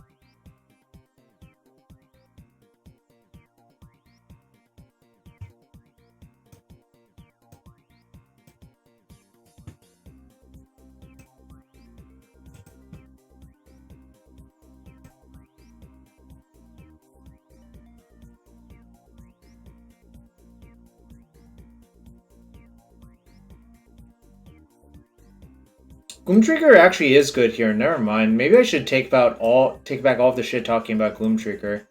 S1: Gloomtrigger actually is good here. Never mind. Maybe I should take back all of the shit talking about Gloomtrigger.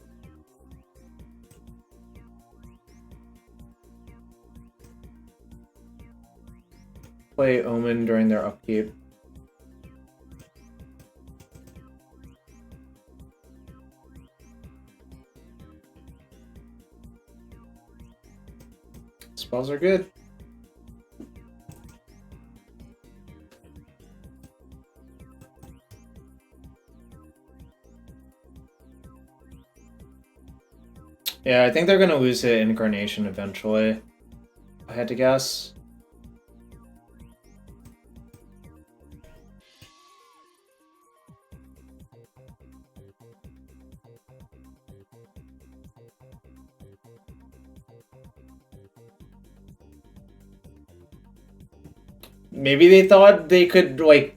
S1: Play Omen during their upkeep. Spells are good. Yeah, I think they're gonna lose to Incarnation eventually. I had to guess. Maybe they thought they could, like,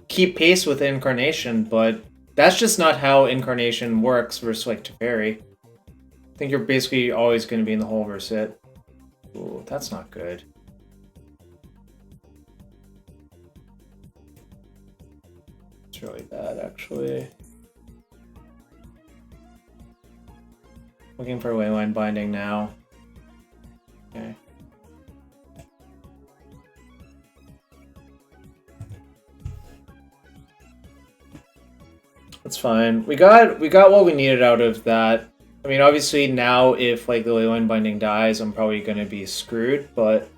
S1: keep pace with Incarnation, but that's just not how Incarnation works versus, like, Teferi. I think you're basically always going to be in the hole versus it. Ooh, that's not good. It's really bad, actually. Looking for Leyline Binding now. Okay. That's fine. We got what we needed out of that. I mean, obviously now if like the Leyline Binding dies, I'm probably gonna be screwed, but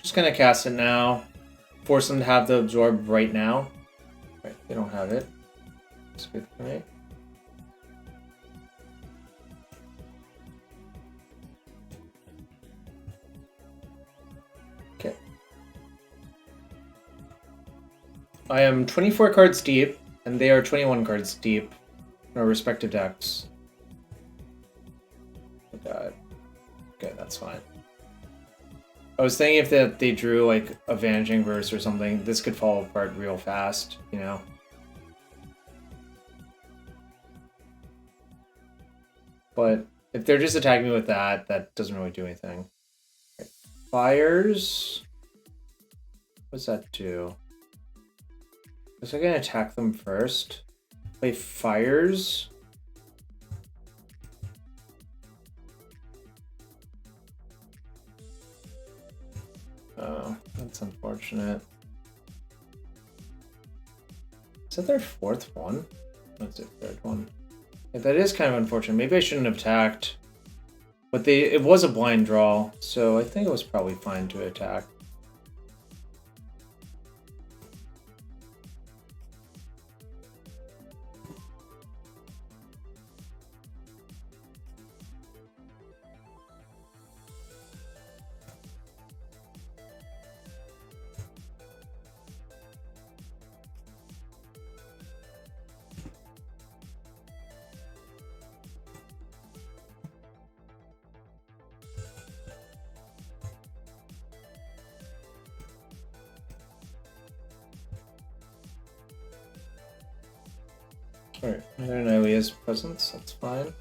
S1: just gonna cast it now. Force them to have the absorb right now. Right, they don't have it. That's good for me. Okay. I am 24 cards deep, and they are 21 cards deep in our respective decks. Oh god. Okay, that's fine. I was thinking if they drew like a Vanishing Verse or something, this could fall apart real fast, you know? But if they're just attacking me with that, that doesn't really do anything. Okay. Fires. What does that do? Was I gonna attack them first? Play fires. Oh, that's unfortunate. Is that their fourth one? That's their third one. Yeah, that is kind of unfortunate. Maybe I shouldn't have attacked. But it was a blind draw, so I think it was probably fine to attack. Alright, another Nylea's presence, that's fine.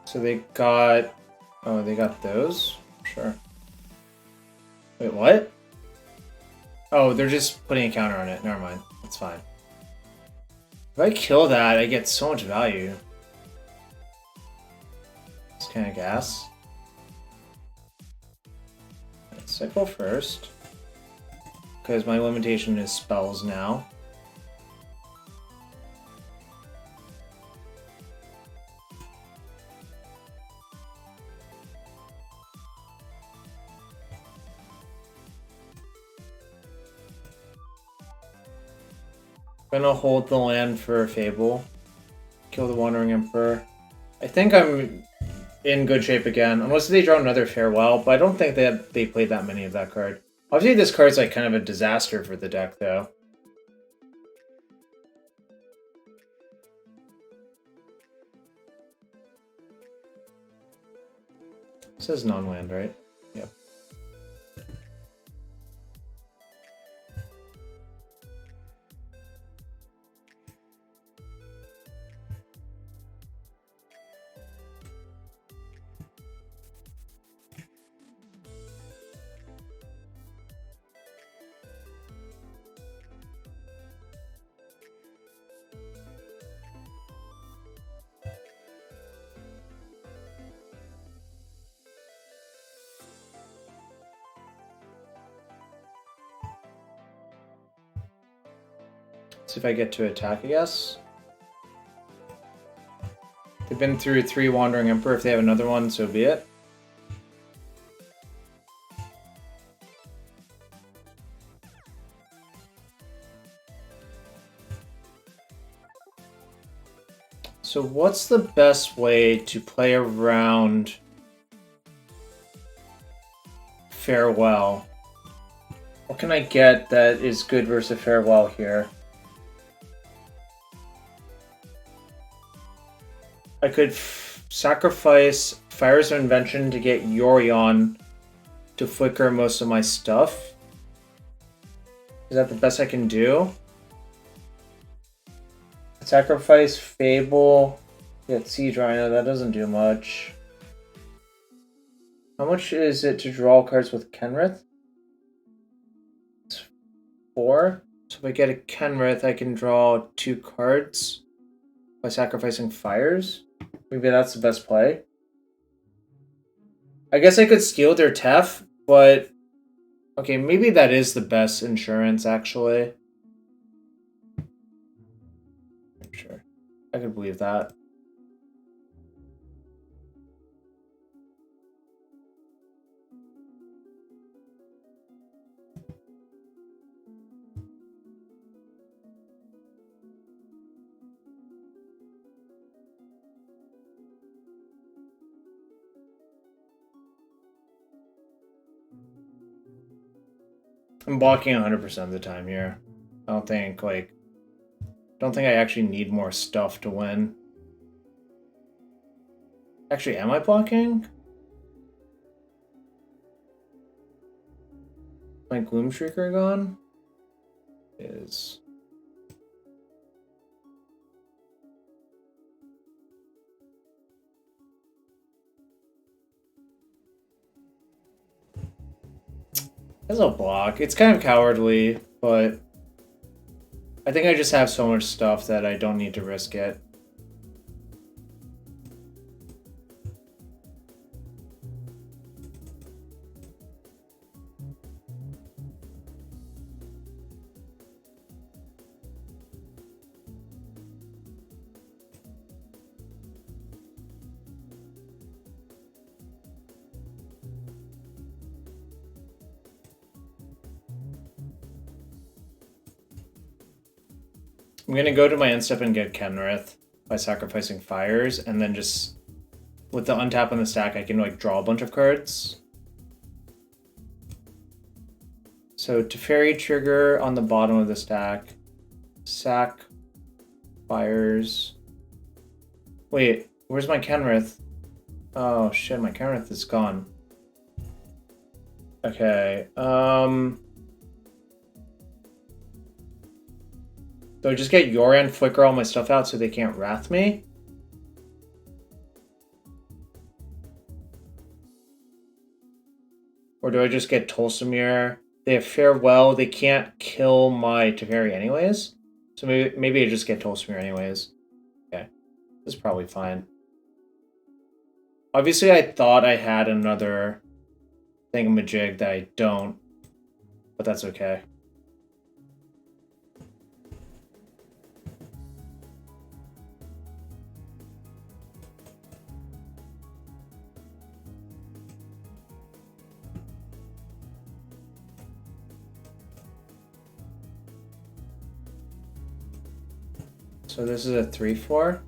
S1: So they got... Oh, they got those? Sure. Wait, what? Oh, they're just putting a counter on it. Never mind. That's fine. If I kill that, I get so much value. It's kind of gas. Let's cycle first. Because my limitation is spells now. Gonna hold the land for Fable. Kill the Wandering Emperor. I think I'm in good shape again, unless they draw another Farewell, but I don't think they played that many of that card. Obviously this card's like kind of a disaster for the deck though. It says non-land, right? Yep. See if I get to attack, I guess. They've been through 3 Wandering Emperor. If they have another one, so be it. So what's the best way to play around Farewell? What can I get that is good versus Farewell here? I could sacrifice Fires of Invention to get Yorion to flicker most of my stuff. Is that the best I can do? Sacrifice Fable, get Siege Rhino, that doesn't do much. How much is it to draw cards with Kenrith? It's 4. So if I get a Kenrith, I can draw 2 cards by sacrificing Fires. Maybe that's the best play. I guess I could steal their Tef, but okay, maybe that is the best insurance actually. Sure, I could believe that. I'm blocking 100% of the time here. I don't think I actually need more stuff to win. Actually, am I blocking? My Gloom Shrieker gone? Is. It's a block. It's kind of cowardly, but I think I just have so much stuff that I don't need to risk it. I'm gonna go to my end step and get Kenrith by sacrificing Fires, and then just with the untap on the stack, I can like draw a bunch of cards. So Teferi trigger on the bottom of the stack, sack Fires. Wait, where's my Kenrith? Oh shit, my Kenrith is gone. Okay, do I just get Yorion, flicker all my stuff out so they can't wrath me? Or do I just get Tolsimir? They have Farewell, they can't kill my Teferi anyways. So maybe I just get Toll Smear anyways. Okay. This is probably fine. Obviously, I thought I had another thingamajig that I don't, but that's okay. So this is a 3/4.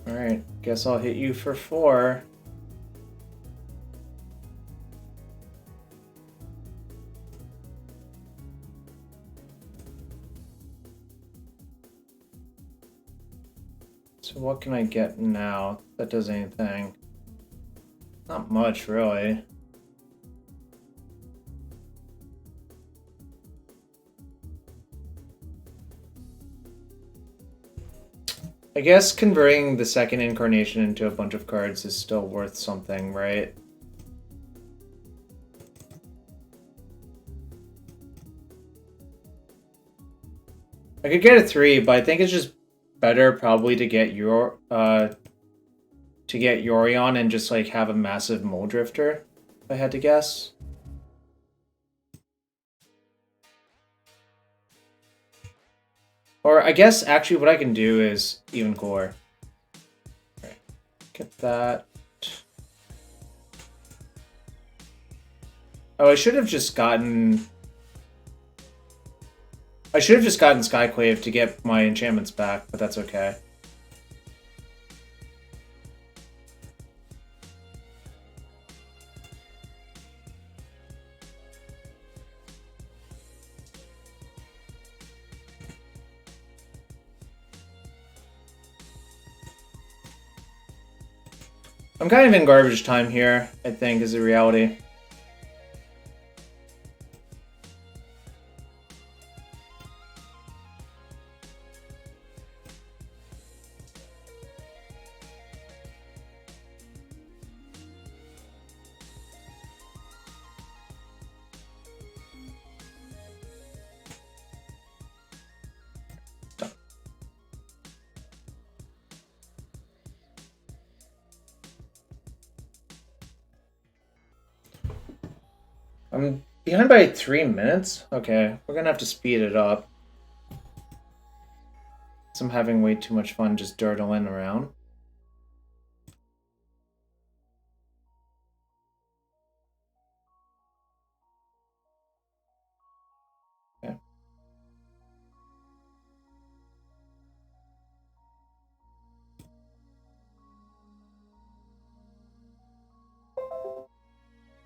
S1: Alright, guess I'll hit you for 4. So what can I get now that does anything? Not much, really. I guess converting the second incarnation into a bunch of cards is still worth something, right? I could get a 3, but I think it's just better probably to get Yorion and just like have a massive Mole Drifter, if I had to guess. Or I guess actually what I can do is even core. Right. Get that. Oh, I should have just gotten Skyclave to get my enchantments back, but that's okay. I'm kind of in garbage time here, I think, is the reality. I'm behind by 3 minutes? Okay, we're gonna have to speed it up. So I'm having way too much fun just durdling around. Okay.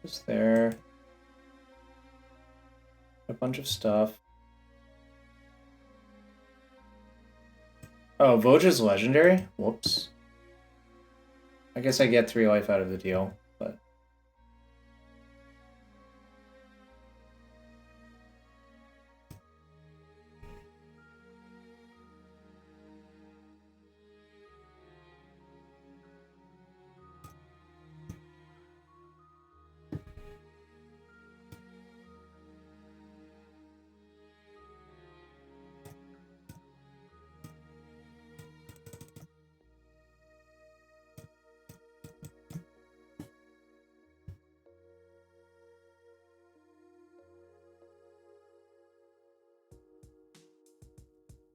S1: Just there. A bunch of stuff. Oh, Voja's legendary? Whoops. I guess I get 3 life out of the deal, but...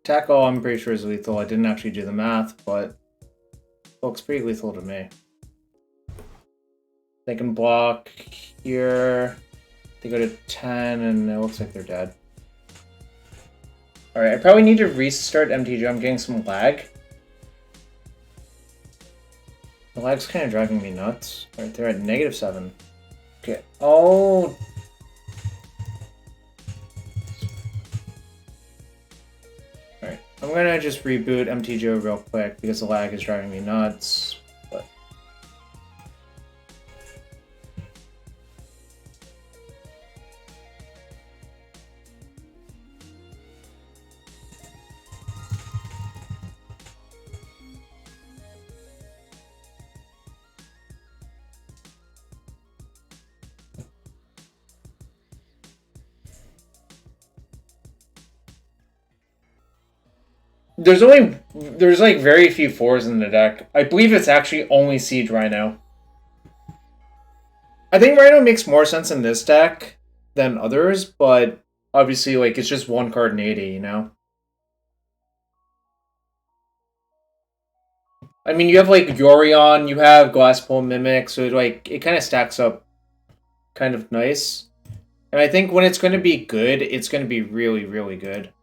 S1: Tackle, I'm pretty sure is lethal. I didn't actually do the math, but it looks pretty lethal to me. They can block here. They go to 10, and it looks like they're dead. Alright, I probably need to restart MTG. I'm getting some lag. The lag's kind of driving me nuts. Alright, they're at -7. Okay. Oh. Alright, I'm gonna just reboot MTGO real quick because the lag is driving me nuts. But there's like very few 4s in the deck. I believe it's actually only Siege Rhino. I think Rhino makes more sense in this deck than others, but obviously, like, it's just one card in 80, you know? I mean, you have, like, Yorion, you have Glasspole Mimic, so, like, it kind of stacks up kind of nice. And I think when it's going to be good, it's going to be really, really good.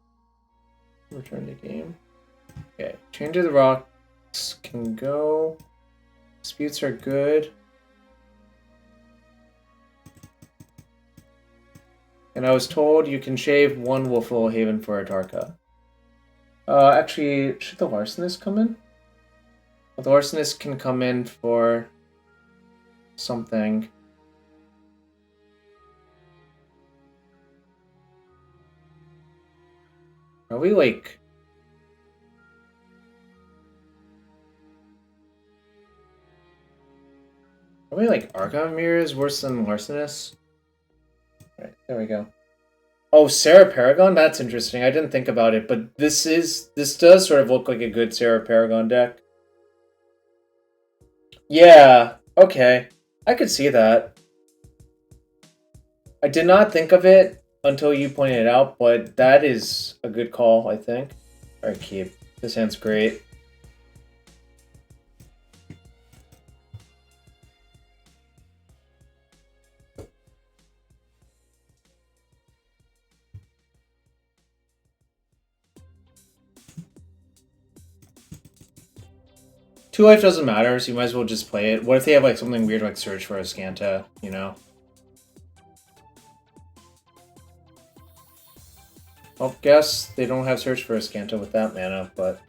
S1: Return the game. Okay, Change of the Rocks can go. Disputes are good. And I was told you can shave one Wolfwell Haven for a Darka. Actually, should the Larcenist come in? Well, the Larcenist can come in for something. Are we like... Are we like Archon of Emeria is worse than Larcenist? Right, there we go. Oh, Sarah Paragon? That's interesting. I didn't think about it, but this does sort of look like a good Sarah Paragon deck. Yeah, okay. I could see that. I did not think of it until you pointed it out, but that is a good call, I think. Alright, keep. This hand's great. Two life doesn't matter, so you might as well just play it. What if they have like something weird like Search for a Scanta, you know? Well, guess they don't have Search for a Scanta with that mana, but...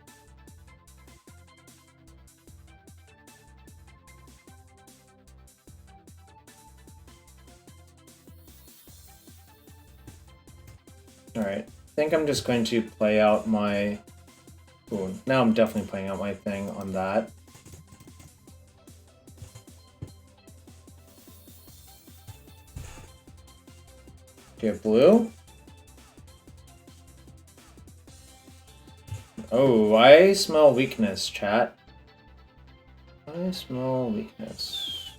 S1: Alright, I think I'm just going to play out my... Ooh, now I'm definitely playing out my thing on that. Do you have blue? Oh, I smell weakness, chat. I smell weakness.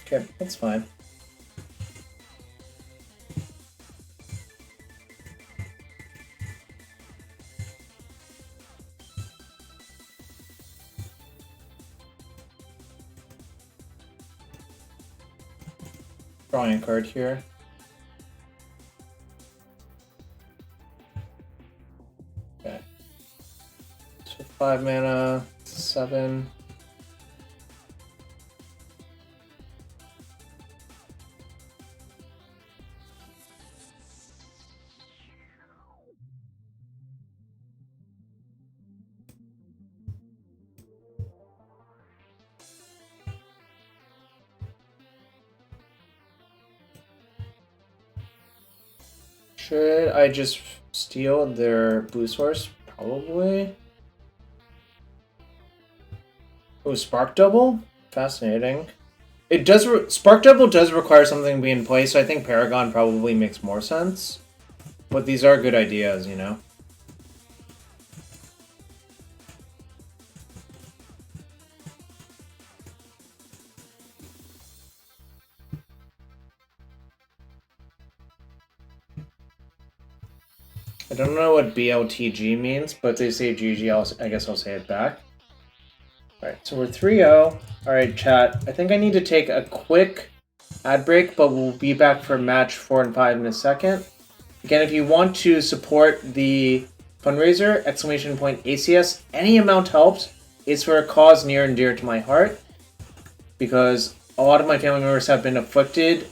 S1: Okay, that's fine. Drawing a card here. Okay. So 5 mana, 7. Should I just steal their blue source? Probably. Oh, Spark Double? Fascinating. It does. Spark Double does require something to be in place, so I think Paragon probably makes more sense. But these are good ideas, you know? I don't know what BLTG means, but they say GG, I guess I'll say it back. Alright, so we're 3-0. Alright, chat. I think I need to take a quick ad break, but we'll be back for match 4 and 5 in a second. Again, if you want to support the fundraiser, !ACS, any amount helps. It's for a cause near and dear to my heart, because a lot of my family members have been afflicted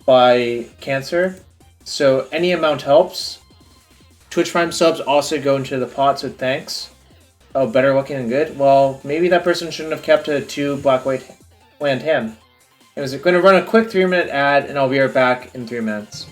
S1: by cancer. So any amount helps. Twitch Prime subs also go into the pot, so thanks. Oh, better looking and good? Well, maybe that person shouldn't have kept a 2 black-white land hand. I was going to run a quick 3-minute ad, and I'll be right back in 3 minutes.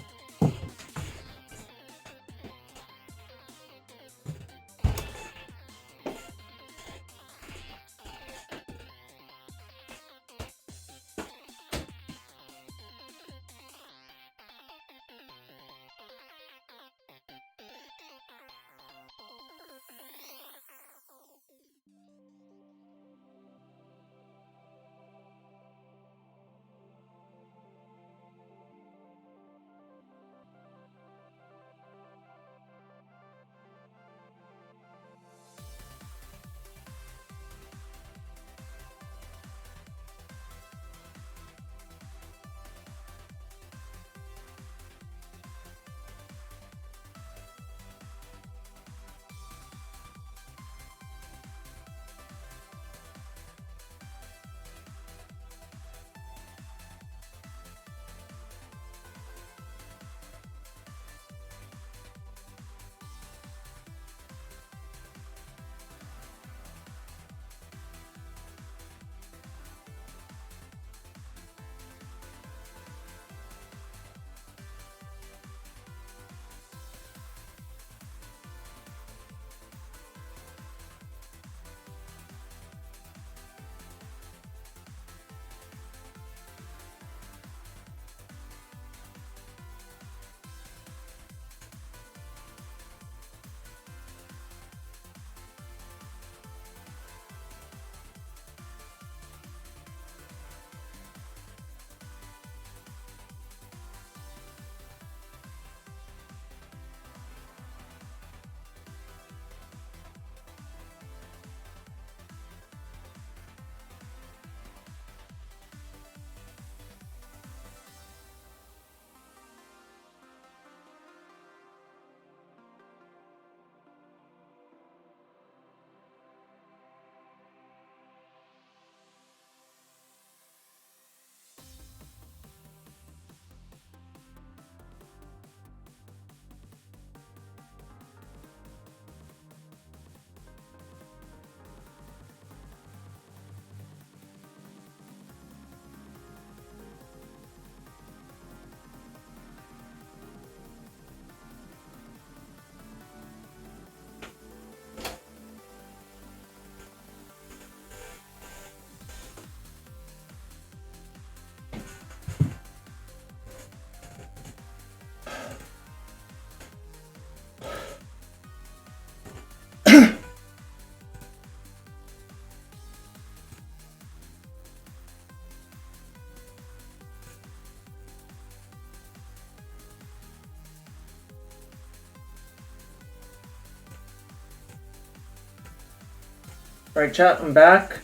S1: Alright, chat, I'm back.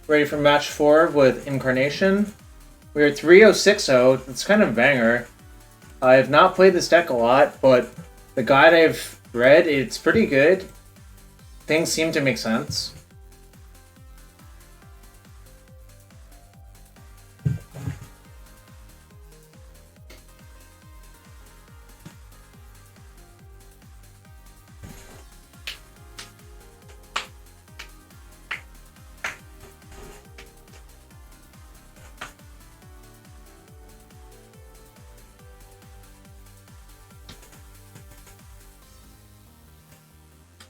S1: Ready for match 4 with Incarnation. We are 3-0-6-0. It's kind of a banger. I have not played this deck a lot, but the guide I've read, it's pretty good. Things seem to make sense.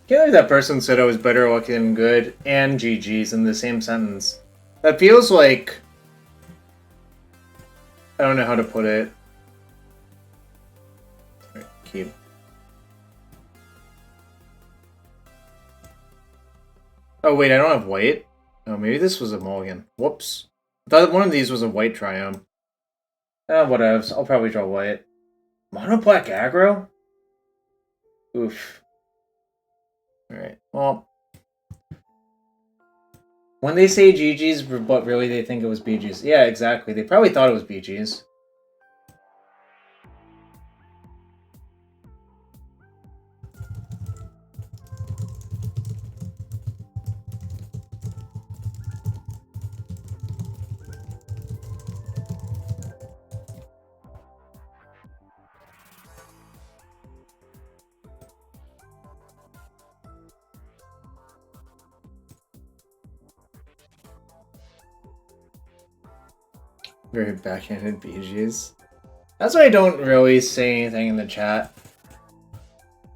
S1: I can't believe that person said I was better looking than good and GG's in the same sentence. That feels like... I don't know how to put it. Right, keep. Oh wait, I don't have white? Oh, maybe this was a mulligan. Whoops. I thought one of these was a white Triome. Whatevs. I'll probably draw white. Monoblack aggro? Oof. Alright, well... When they say GG's, but really they think it was BG's. Yeah, exactly. They probably thought it was BG's. Very backhanded BG's. That's why I don't really say anything in the chat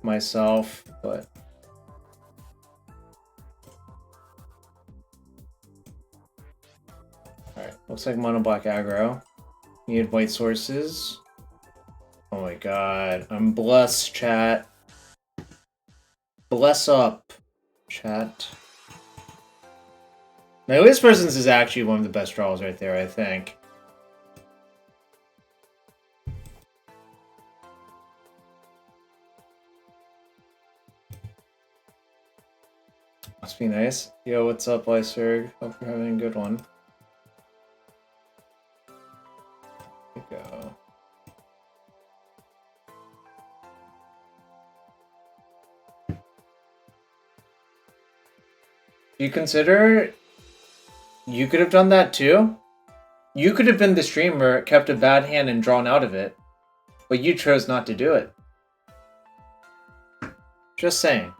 S1: myself, but... Alright, looks like Monoblack aggro. Needed white sources. Oh my god, I'm blessed, chat. Bless up, chat. Now this person's is actually one of the best draws right there, I think. Must be nice. Yo, what's up, Lyserg? Hope you're having a good one. Here we go. Do you consider you could have done that too? You could have been the streamer, kept a bad hand and drawn out of it, but you chose not to do it. Just saying.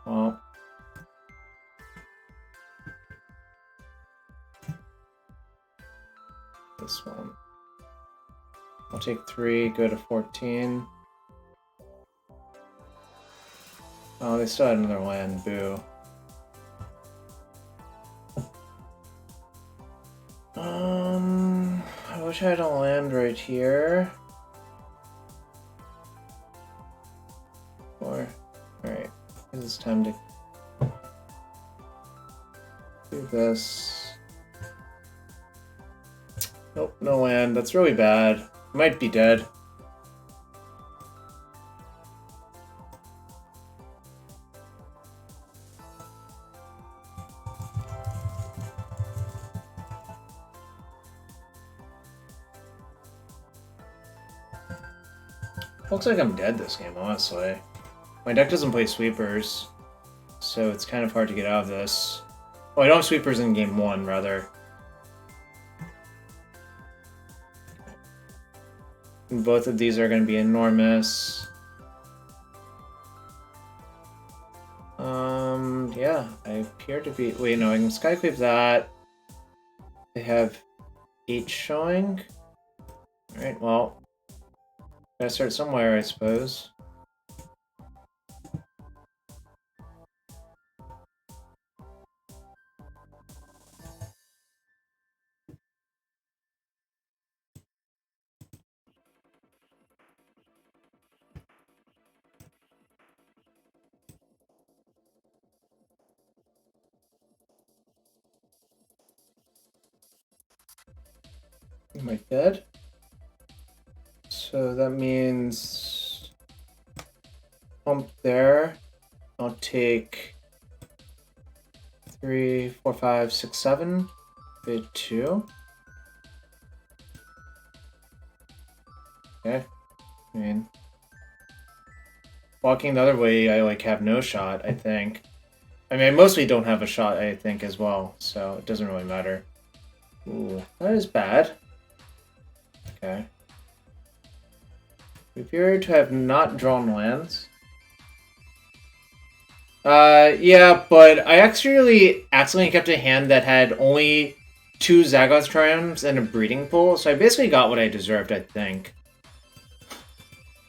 S1: Well, this one. I'll take 3, go to 14. Oh, they still had another land, boo. I wish I had a land right here. Or, alright, it's time to do this. Nope, no land. That's really bad. Might be dead. Looks like I'm dead this game, honestly. My deck doesn't play sweepers, so it's kind of hard to get out of this. Oh, I don't have sweepers in game 1, rather. And both of these are going to be enormous. Yeah, I appear to be... Wait, no, I can Skyclave that. They have 8 showing. Alright, well... Gotta start somewhere, I suppose. Am I dead? So that means pump there. I'll take 3, 4, 5, 6, 7. Bid 2. Okay. I mean, walking the other way, I like have no shot, I think. I mean, I mostly don't have a shot, I think, as well, so it doesn't really matter. Ooh, that is bad. Okay. We appear to have not drawn lands. Yeah, but I actually accidentally kept a hand that had only 2 Zagoth Triomes and a breeding pool, so I basically got what I deserved, I think.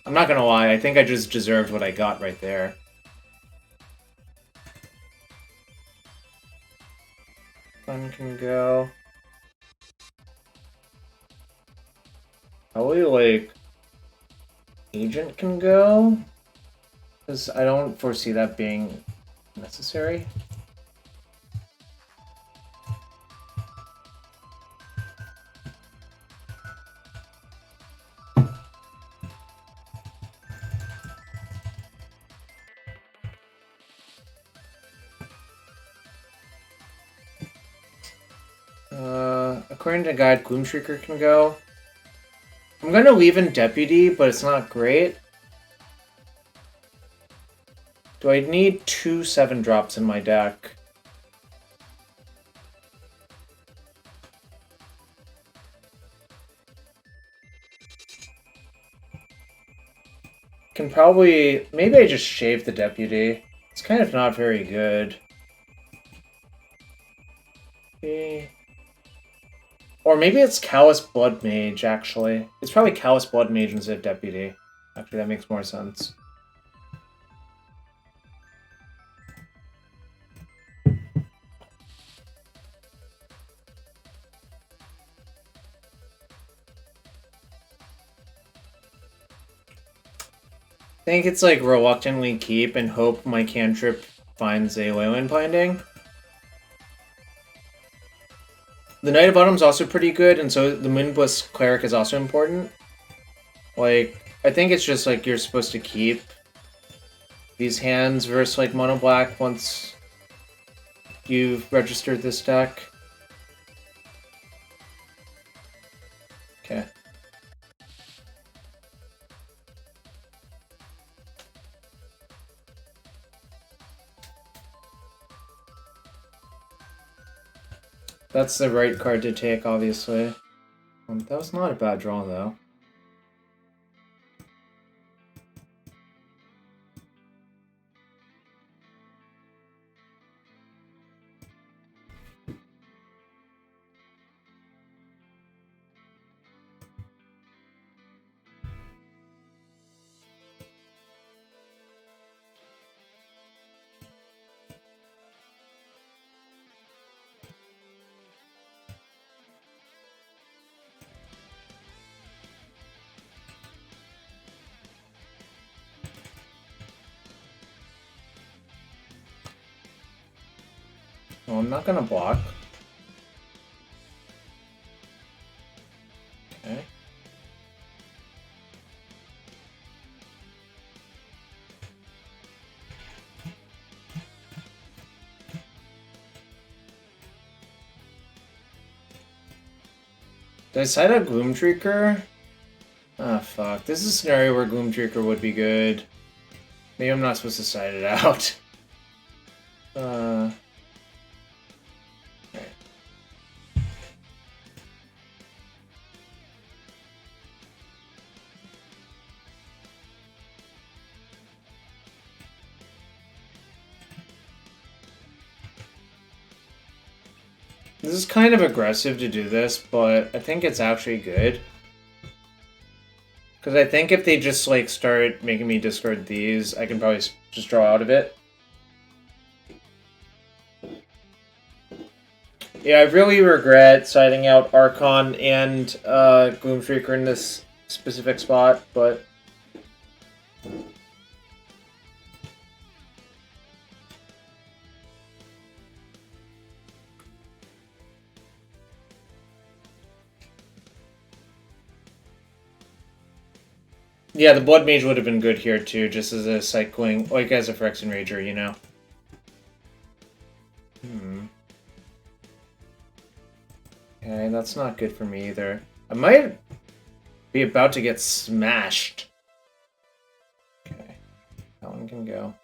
S1: I'm not gonna lie, I think I just deserved what I got right there. Fun can go. Probably, like, Agent can go? Because I don't foresee that being necessary. According to guide, Gloomshrieker can go. I'm gonna leave in Deputy, but it's not great. Do I need 2 7-drops in my deck? Can probably... Maybe I just shave the Deputy. It's kind of not very good. Okay. Or maybe it's Callous Blood Mage, actually. It's probably Callous Blood Mage instead of Deputy. Actually, that makes more sense. I think it's like reluctantly keep and hope my cantrip finds a Leyline Binding. The Knight of Autumn's also pretty good, and so the Moonbliss Cleric is also important. Like, I think it's just like you're supposed to keep these hands versus like Monoblack once you've registered this deck. Okay. That's the right card to take, obviously. That was not a bad draw, though. Well, I'm not gonna block. Okay. Did I side out Gloomtrieker? Ah, fuck. This is a scenario where Gloomtrieker would be good. Maybe I'm not supposed to side it out. Alright. This is kind of aggressive to do this, but I think it's actually good. Because I think if they just, like, start making me discard these, I can probably just draw out of it. Yeah, I really regret siding out Archon and Gloomshrieker in this specific spot, but... Yeah, the Blood Mage would have been good here too, just as a cycling, like as a Phyrexian Rager, you know? Okay, that's not good for me either. I might be about to get smashed. Okay, that one can go.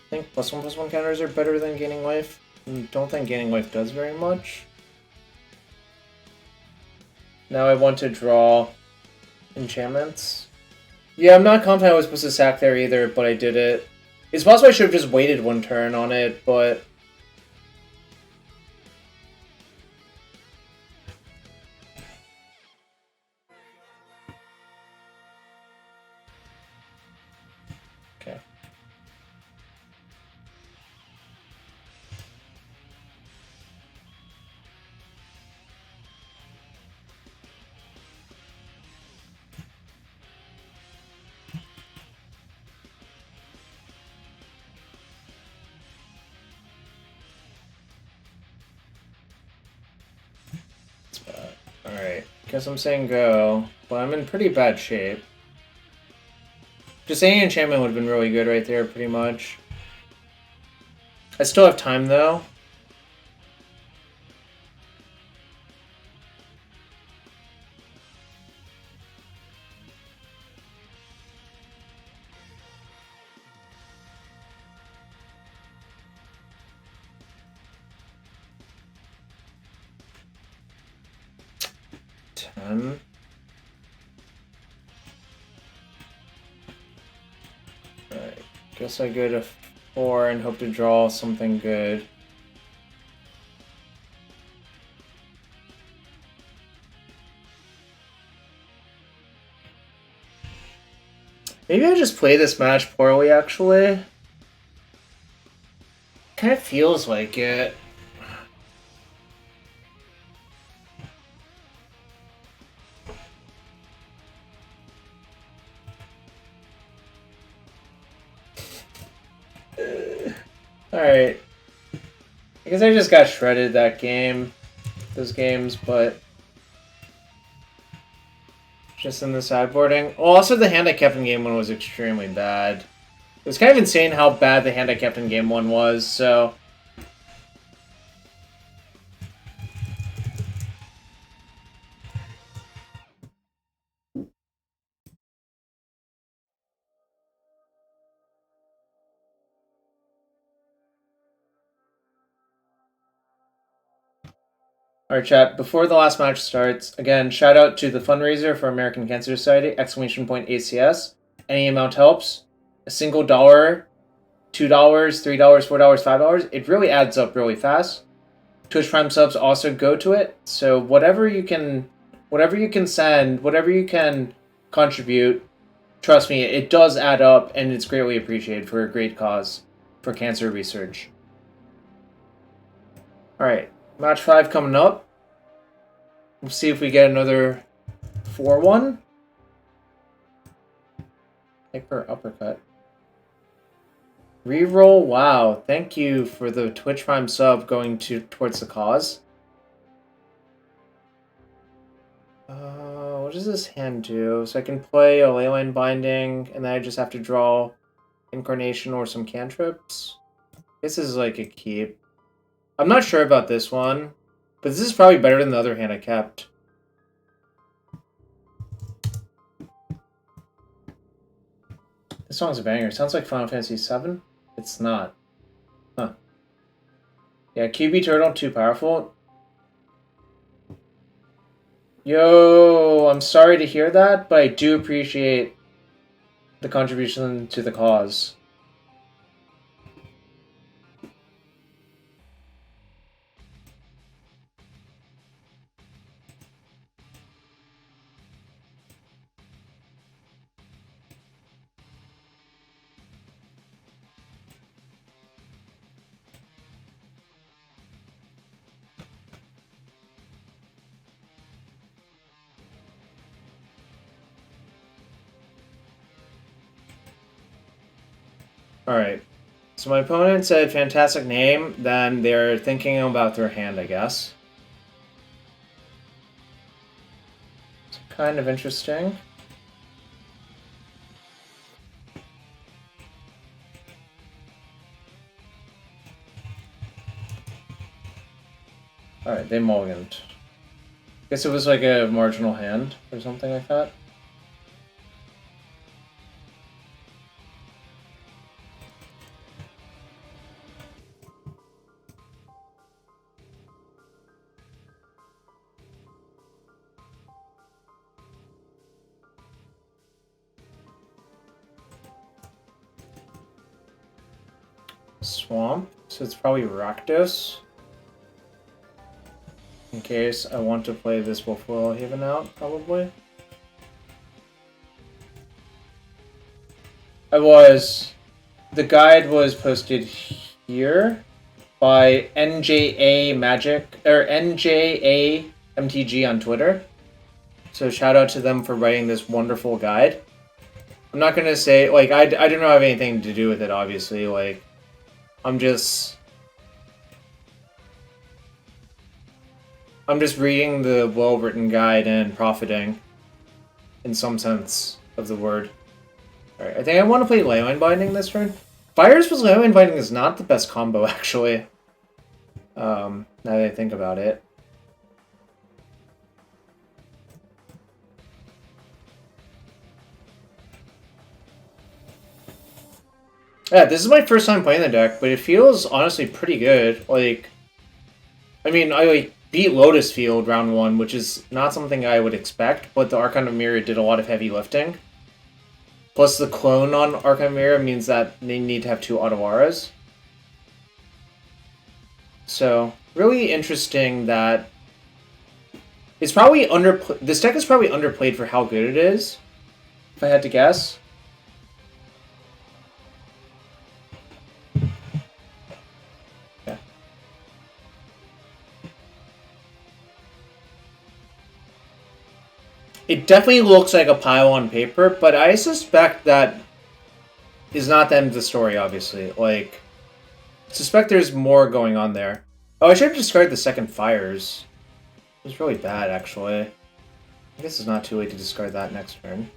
S1: I think +1/+1 counters are better than gaining life. I don't think gaining life does very much. Now I want to draw enchantments. Yeah, I'm not confident I was supposed to sack there either, but I did it. It's possible I should have just waited one turn on it, but... Okay. Alright, guess I'm saying go, but I'm in pretty bad shape. Just saying enchantment would have been really good right there, pretty much. I still have time, though. Alright, guess I go to 4 and hope to draw something good. Maybe I just play this match poorly, actually. Kind of feels like it. Alright. I guess I just got shredded that game. Those games, but... just in the sideboarding. Well, also the hand I kept in game 1 was extremely bad. It was kind of insane how bad the hand I kept in game 1 was, so... Alright, chat, before the last match starts, again, shout out to the fundraiser for American Cancer Society, !ACS. Any amount helps. A single dollar, $2, $3, $4, $5, it really adds up really fast. Twitch Prime subs also go to it, so whatever you can send, whatever you can contribute, trust me, it does add up, and it's greatly appreciated for a great cause for cancer research. Alright, match 5 coming up. We'll see if we get another 4-1. Hyper uppercut. Reroll, wow. Thank you for the Twitch Prime sub going towards the cause. What does this hand do? So I can play a Leyline Binding, and then I just have to draw Incarnation or some cantrips. This is like a keep. I'm not sure about this one, but this is probably better than the other hand I kept. This song's a banger. It sounds like Final Fantasy VII. It's not. Huh. Yeah, QB Turtle, too powerful. Yo, I'm sorry to hear that, but I do appreciate the contribution to the cause. Alright. So my opponent said fantastic name, then they're thinking about their hand, I guess. It's kind of interesting. Alright, they mulliganed. Guess it was like a marginal hand or something like that. Swamp, so it's probably Rakdos. In case I want to play this Buffalo Haven out, probably. The guide was posted here by NJA Magic, or NJA MTG on Twitter. So shout out to them for writing this wonderful guide. I'm not gonna say, like, I don't have anything to do with it, obviously, like, I'm just reading the well-written guide and profiting, in some sense of the word. Alright, I think I want to play Leyline Binding this turn. Fires with Leyline Binding is not the best combo, actually. Now that I think about it. Yeah, this is my first time playing the deck, but it feels honestly pretty good. Like, I mean, I beat Lotus Field round 1, which is not something I would expect, but the Archon of Emeria did a lot of heavy lifting. Plus the clone on Archon of Emeria means that they need to have 2 Ottawaras. So, really interesting that it's probably this deck is probably underplayed for how good it is, if I had to guess. It definitely looks like a pile on paper, but I suspect that is not the end of the story, obviously. Like, I suspect there's more going on there. Oh, I should have discarded the second fires. It was really bad, actually. I guess it's not too late to discard that next turn.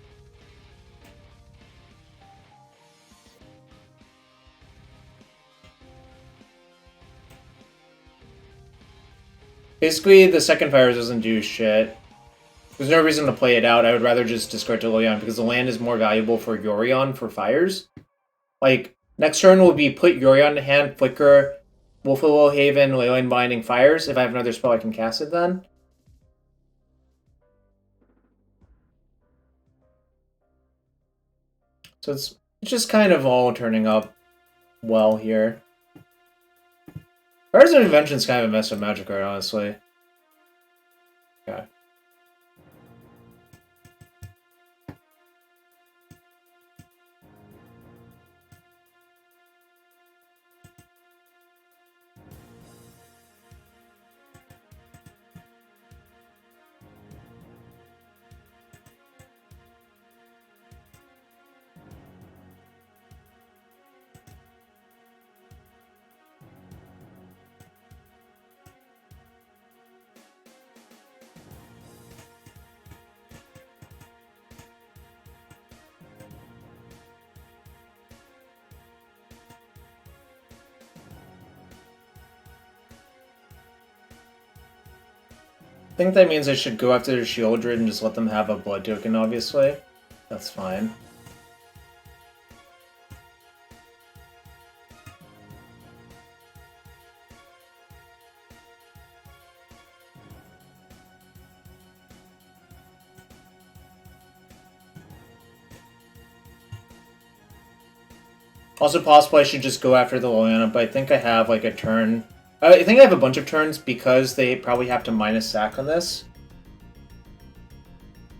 S1: Basically, the second fires doesn't do shit. There's no reason to play it out. I would rather just discard to Yorion because the land is more valuable for Yorion for fires. Like, next turn will be put Yorion in hand, flicker, Buffalo Haven, Leyline Binding, fires. If I have another spell, I can cast it then. So it's just kind of all turning up well here. Fires and Invention's kind of a mess of Magic card, honestly. Okay. I think that means I should go after the Shieldred and just let them have a blood token, obviously. That's fine. Also possible I should just go after the Liliana, but I think I have like a turn. I think I have a bunch of turns because they probably have to minus sack on this.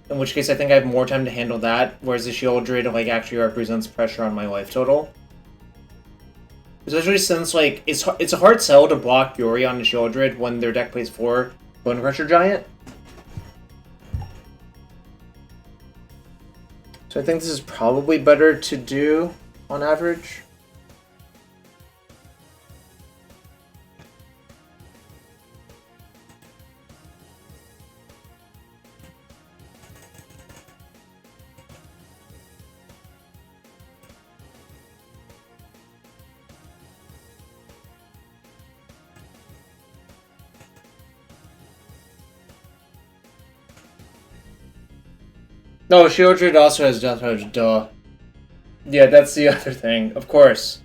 S1: In which case I think I have more time to handle that, whereas the Shieldred like actually represents pressure on my life total. Especially since like it's a hard sell to block Yorion and Shieldred when their deck plays 4 Bone Crusher Giant. So I think this is probably better to do on average. No, Shieldred also has Death Touch, duh. Yeah, that's the other thing, of course.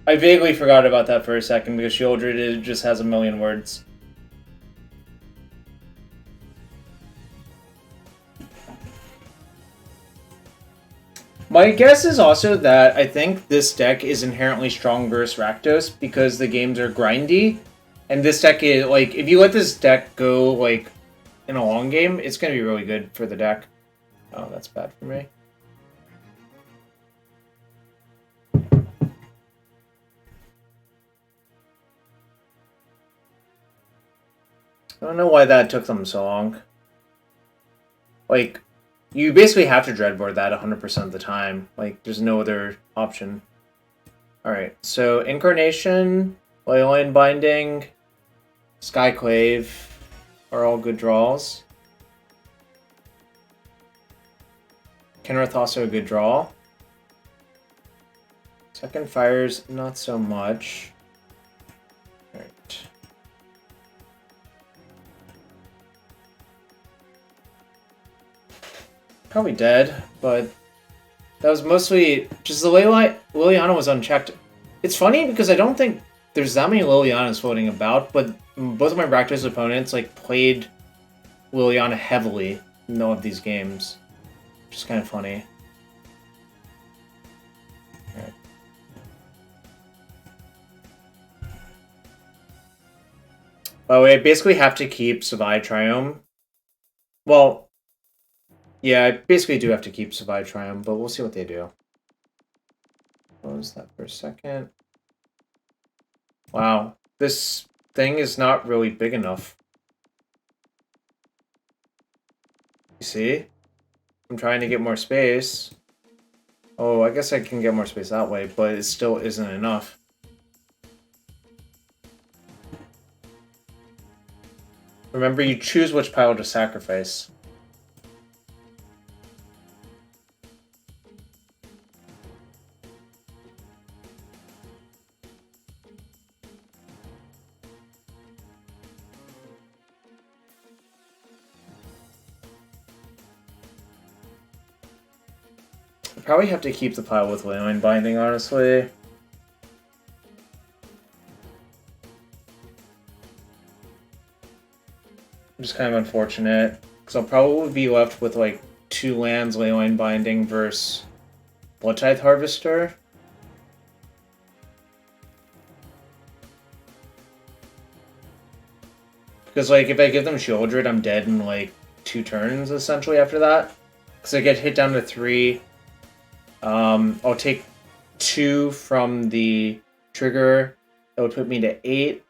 S1: I vaguely forgot about that for a second because Shieldred just has a million words. My guess is also that I think this deck is inherently strong versus Rakdos because the games are grindy. And this deck is, like, if you let this deck go, like, in a long game, it's going to be really good for the deck. Oh, that's bad for me. I don't know why that took them so long. Like, you basically have to dreadboard that 100% of the time. Like, there's no other option. Alright, so Incarnation, Leyline Binding, Skyclave are all good draws. Kenrith also a good draw. Second Fire's not so much. Alright. Probably dead, but that was mostly just the Liliana was unchecked. It's funny because I don't think there's that many Lilianas floating about, but both of my Rakdos opponents like played Liliana heavily in all of these games, which is kind of funny. Right. By the way, I basically have to keep Survive Triome. Well, yeah, I basically do have to keep Survive Triumph, but we'll see what they do. Close that for a second. Wow, this thing is not really big enough. You see? I'm trying to get more space. Oh, I guess I can get more space that way, but it still isn't enough. Remember, you choose which pile to sacrifice. Probably have to keep the pile with Leyline Binding, honestly. Just kind of unfortunate, because I'll probably be left with like 2 lands Leyline Binding versus Blood Tithe Harvester. Because like if I give them Shieldred, I'm dead in like 2 turns essentially after that. Because I get hit down to 3. I'll take 2 from the trigger. That would put me to 8.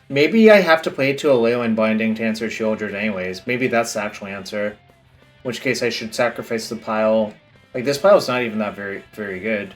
S1: Maybe I have to play to a Leyline Binding to answer Shieldred anyways. Maybe that's the actual answer. In which case I should sacrifice the pile. Like, this pile is not even that very good.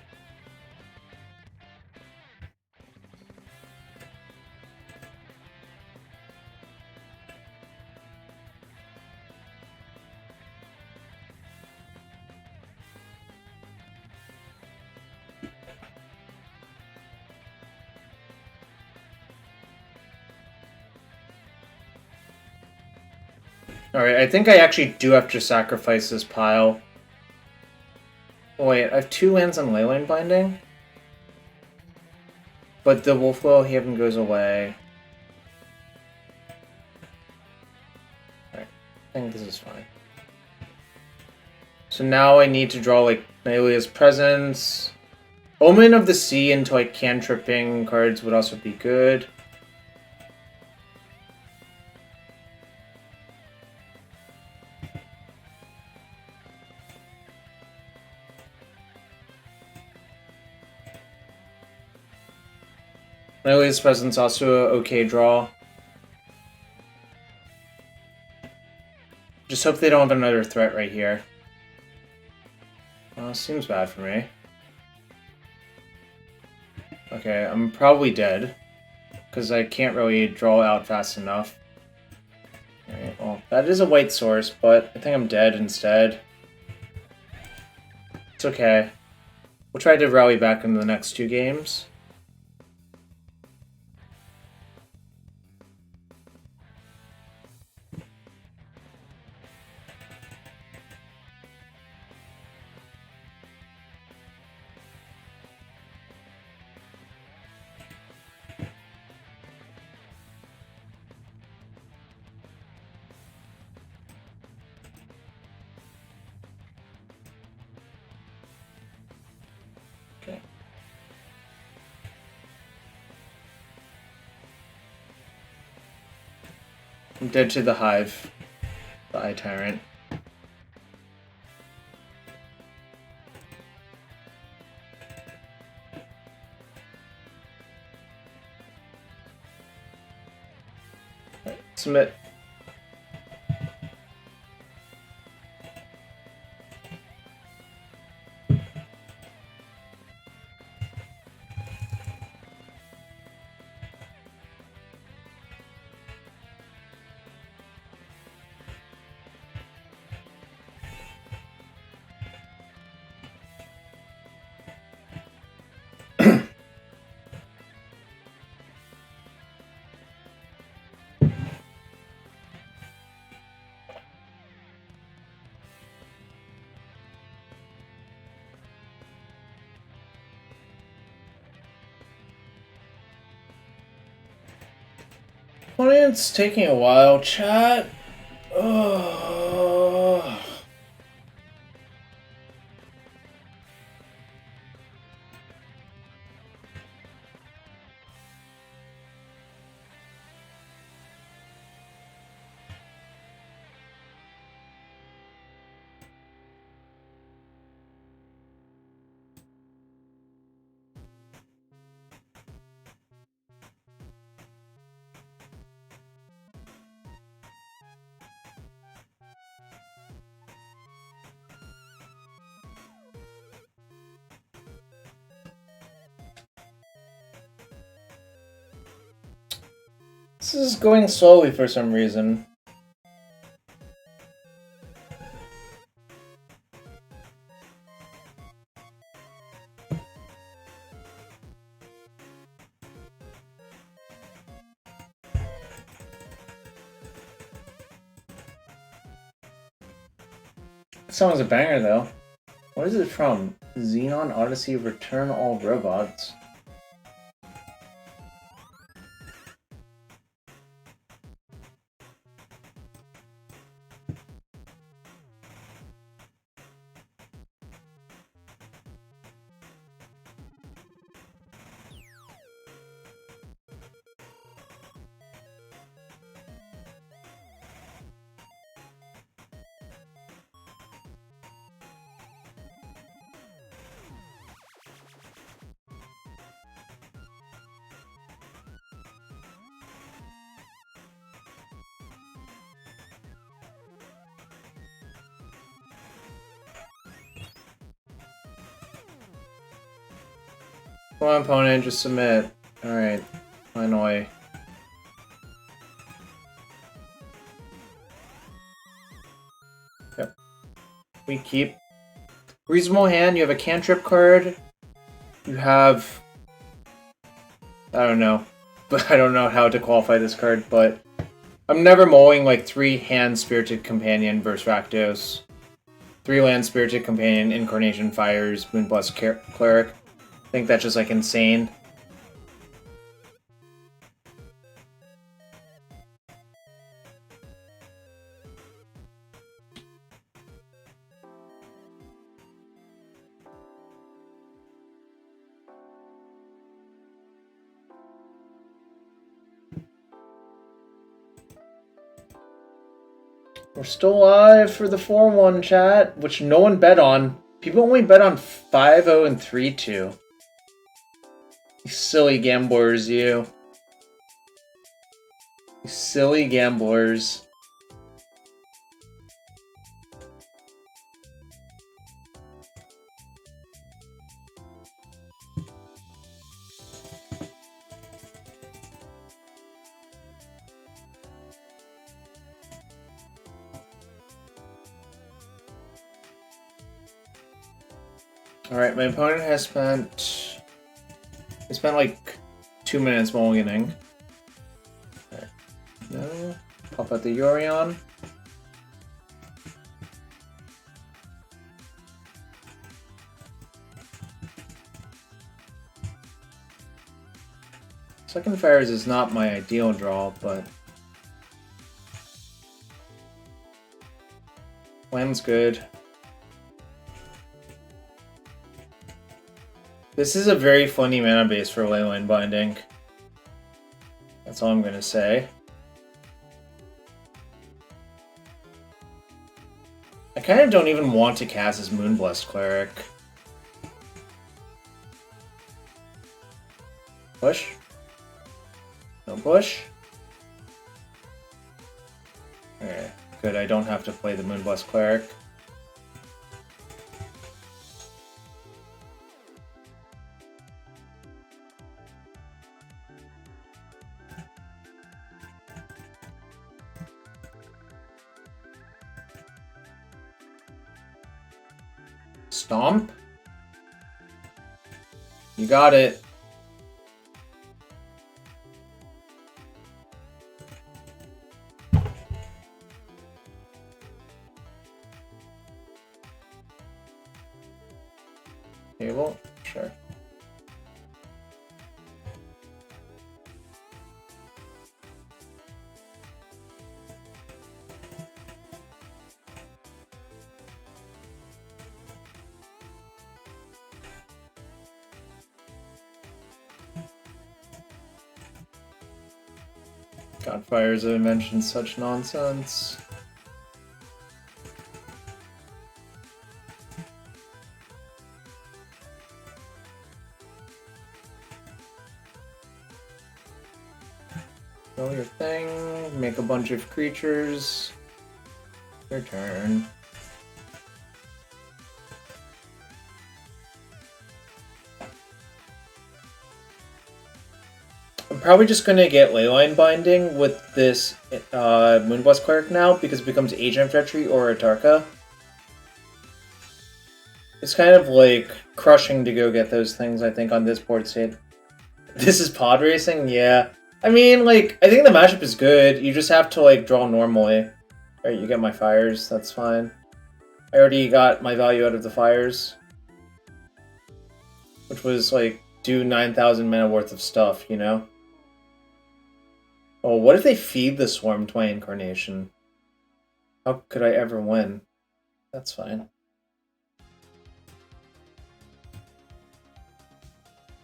S1: Alright, I think I actually do have to sacrifice this pile. Oh, wait, I have 2 lands on Leyline Binding? But the Wolfwell Haven goes away. Alright, I think this is fine. So now I need to draw, like, Nylea's Presence. Omen of the Sea into, like, cantripping cards would also be good. Nylea's Presence also an okay draw. Just hope they don't have another threat right here. Seems bad for me. Okay, I'm probably dead. Because I can't really draw out fast enough. Alright, well, that is a white source, but I think I'm dead instead. It's okay. We'll try to rally back in the next 2 games. I'm dead to the hive. The Eye Tyrant. Right, submit. It's taking a while, chat. Ugh. This is going slowly for some reason. This song's a banger though. What is it from? Xenon Odyssey Return All Robots. Come on, opponent, just submit. Alright, finally. Yep. We keep. Reasonable hand, you have a cantrip card. You have... I don't know. But I don't know how to qualify this card, but... I'm never mulling like 3 hand Spirited Companion versus Rakdos. 3 land Spirited Companion, Incarnation Fires, Moonblast Cleric. I think that's just like insane. We're still live for the 4-1 chat, which no one bet on. People only bet on 5-0 and 3-2. You silly gamblers, you. You silly gamblers. Alright, my opponent has spent... He spent like 2 minutes mulliganing. Alright. No. Pop out the Yorion. Second Fires is not my ideal draw, but... Land's good. This is a very funny mana base for Leyline Binding. That's all I'm gonna say. kind of don't even want to cast as Moonblessed Cleric. Push? No push? Okay, good, I don't have to play the Moonblessed Cleric. Stomp? You got it. Table? Sure. Godfires have mentioned such nonsense. Roll your thing, make a bunch of creatures. Your turn. I'm probably just gonna get Leyline Binding with this Moonblessed Cleric now because it becomes Agent Treachery or Atarka. It's kind of like crushing to go get those things, I think, on this board state. This is pod racing? Yeah. I mean, like, I think the matchup is good. You just have to, like, draw normally. Alright, you get my fires, that's fine. I already got my value out of the fires. Which was, like, do 9,000 mana worth of stuff, you know? Oh, what if they feed the Swarm to my Incarnation? How could I ever win? That's fine.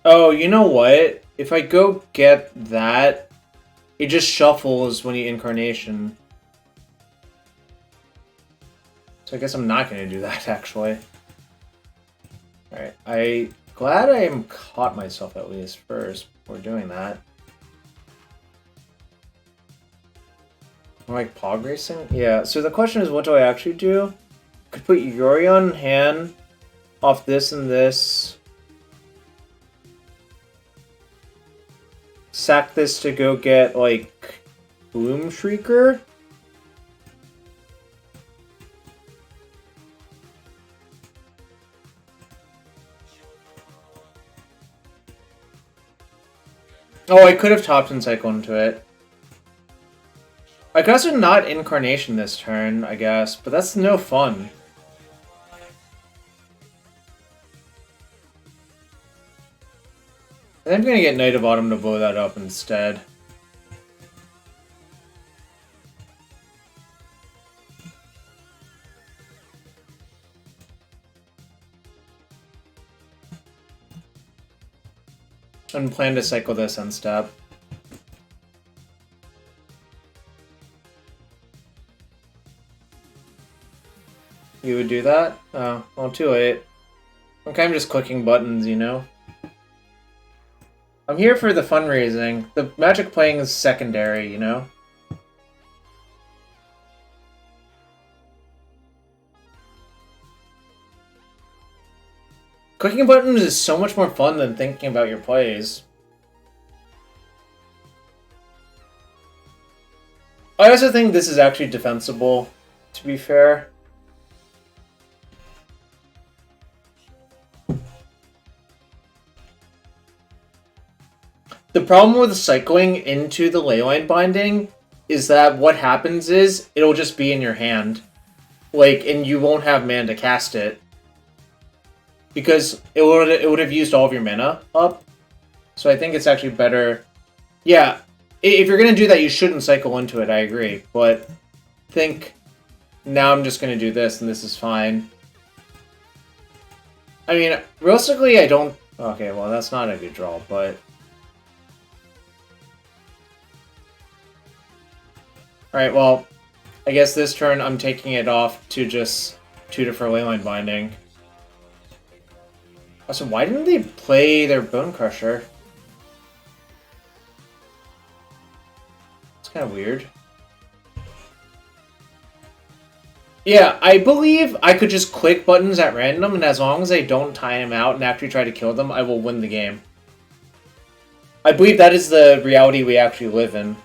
S1: Oh, you know what? If I go get that, it just shuffles when you Incarnation. So I guess I'm not going to do that, actually. Alright, I'm glad I am caught myself at least first before doing that. I'm like pog racing? Yeah, so the question is, what do I actually do? Could put Yorion hand off this and this. Sack this to go get, like, Bloom Shrieker? Oh, I could have topped and cycled into it. I could also not Incarnation this turn, I guess, but that's no fun. I think I'm gonna get Knight of Autumn to blow that up instead. And plan to cycle this end step. You would do that? Oh, well, too late. I'm kind of just clicking buttons, you know? I'm here for the fundraising. The Magic playing is secondary, you know? Clicking buttons is so much more fun than thinking about your plays. I also think this is actually defensible, to be fair. The problem with cycling into the Leyline Binding is that what happens is it'll just be in your hand. Like, and you won't have mana to cast it. Because it would have used all of your mana up. So I think it's actually better. Yeah, if you're going to do that, you shouldn't cycle into it, I agree. But think, now I'm just going to do this, and this is fine. I mean, realistically, I don't... Okay, well, that's not a good draw, but... Alright, well, I guess this turn I'm taking it off to just tutor for Leyline Binding. Also, why didn't they play their Bone Crusher? It's kind of weird. Yeah, I believe I could just click buttons at random, and as long as I don't time them out and actually try to kill them, I will win the game. I believe that is the reality we actually live in.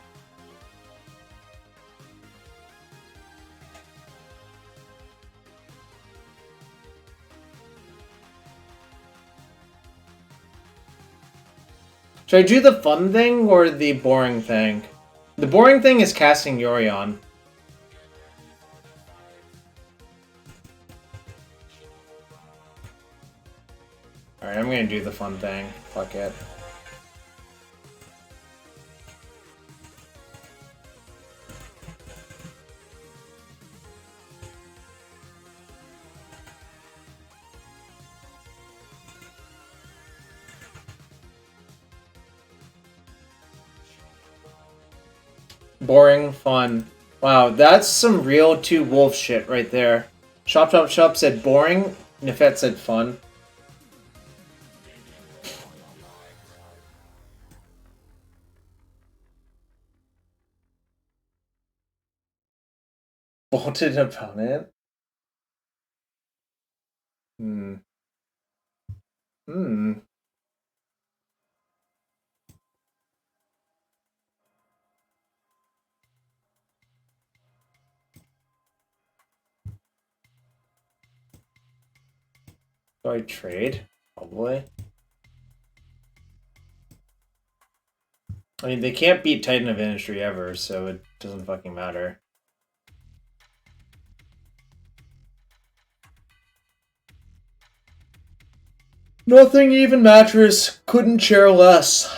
S1: Should I do the fun thing or the boring thing? The boring thing is casting Yorion. Alright, I'm gonna do the fun thing. Fuck it. Boring, fun. Wow, that's some real two wolf shit right there. Shop said boring, Nefet said fun. Bolted opponent? Hmm. Hmm. Do I trade? Probably. I mean, they can't beat Titan of Industry ever, so it doesn't fucking matter. Nothing even mattress. Couldn't share less.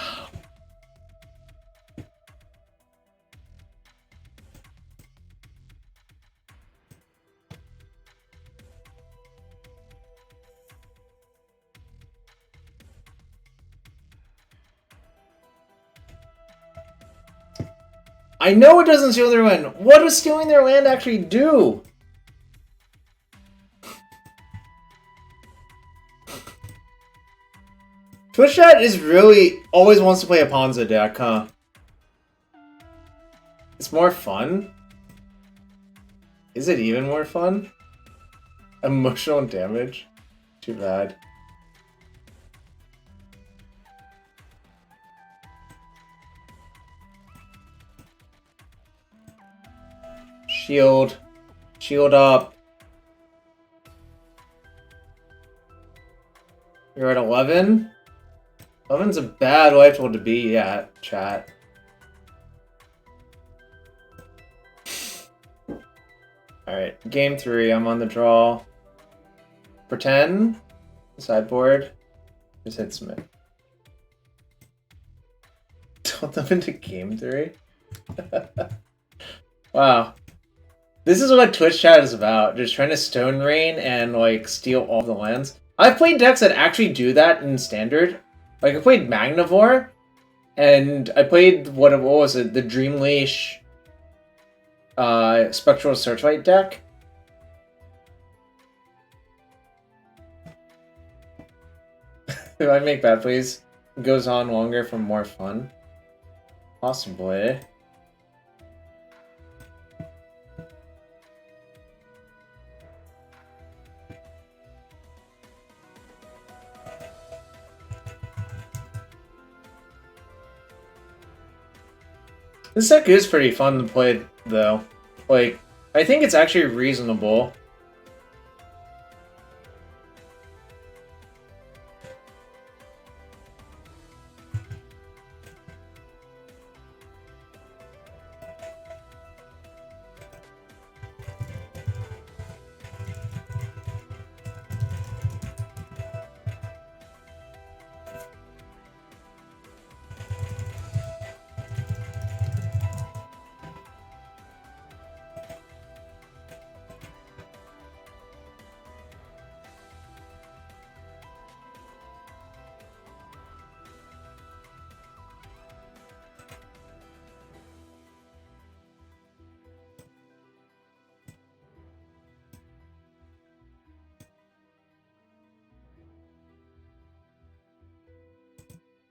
S1: I know it doesn't steal their land. What does stealing their land actually do? Twitch chat is really always wants to play a Ponza deck, huh? It's more fun? Is it even more fun? Emotional damage? Too bad. Shield. Shield up. You're at 11? 11's a bad lifepool to be at, chat. Alright, game 3, I'm on the draw. Pretend. Sideboard. Just hit Smith. Tilt them into game 3? Wow. This is what Twitch chat is about. Just trying to Stone Rain and, like, steal all the lands. I've played decks that actually do that in Standard. Like, I played Magnivore, and I played, what was it? The Dreamleash Spectral Searchlight deck. If I make bad plays, it goes on longer for more fun. Possibly. This deck is pretty fun to play, though. Like, I think it's actually reasonable.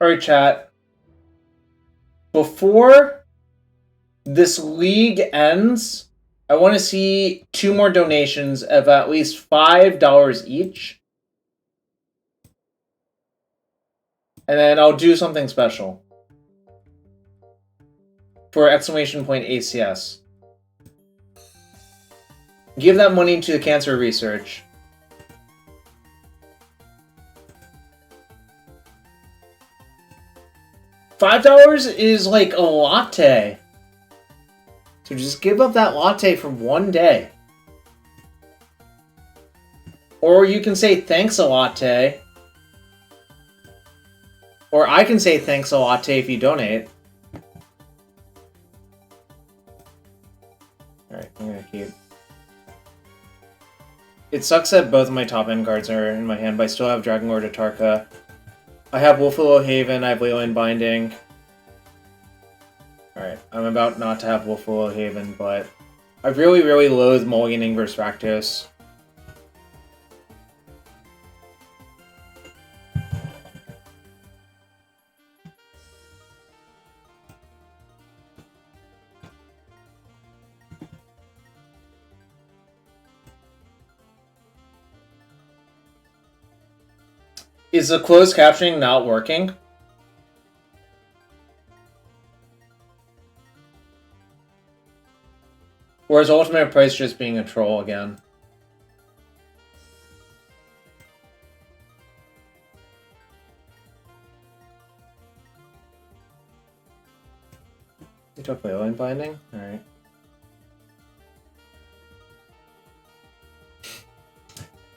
S1: Alright, chat. Before this league ends, I want to see 2 more donations of at least $5 each. And then I'll do something special. For exclamation point ACS. Give that money to the cancer research. $5 is like a latte. So just give up that latte for 1 day. Or you can say thanks a latte. Or I can say thanks a latte if you donate. Alright, I'm gonna keep. It sucks that both of my top end cards are in my hand, but I still have Dragon Lord Atarka. I have Wolfwillow Haven, I have Leyline Binding. Alright, I'm about not to have Wolfwillow Haven, but I really, really loathe mulliganing versus Rakdos. Is the closed captioning not working? Or is Ultimate Price just being a troll again? You took Leyline Binding? Alright.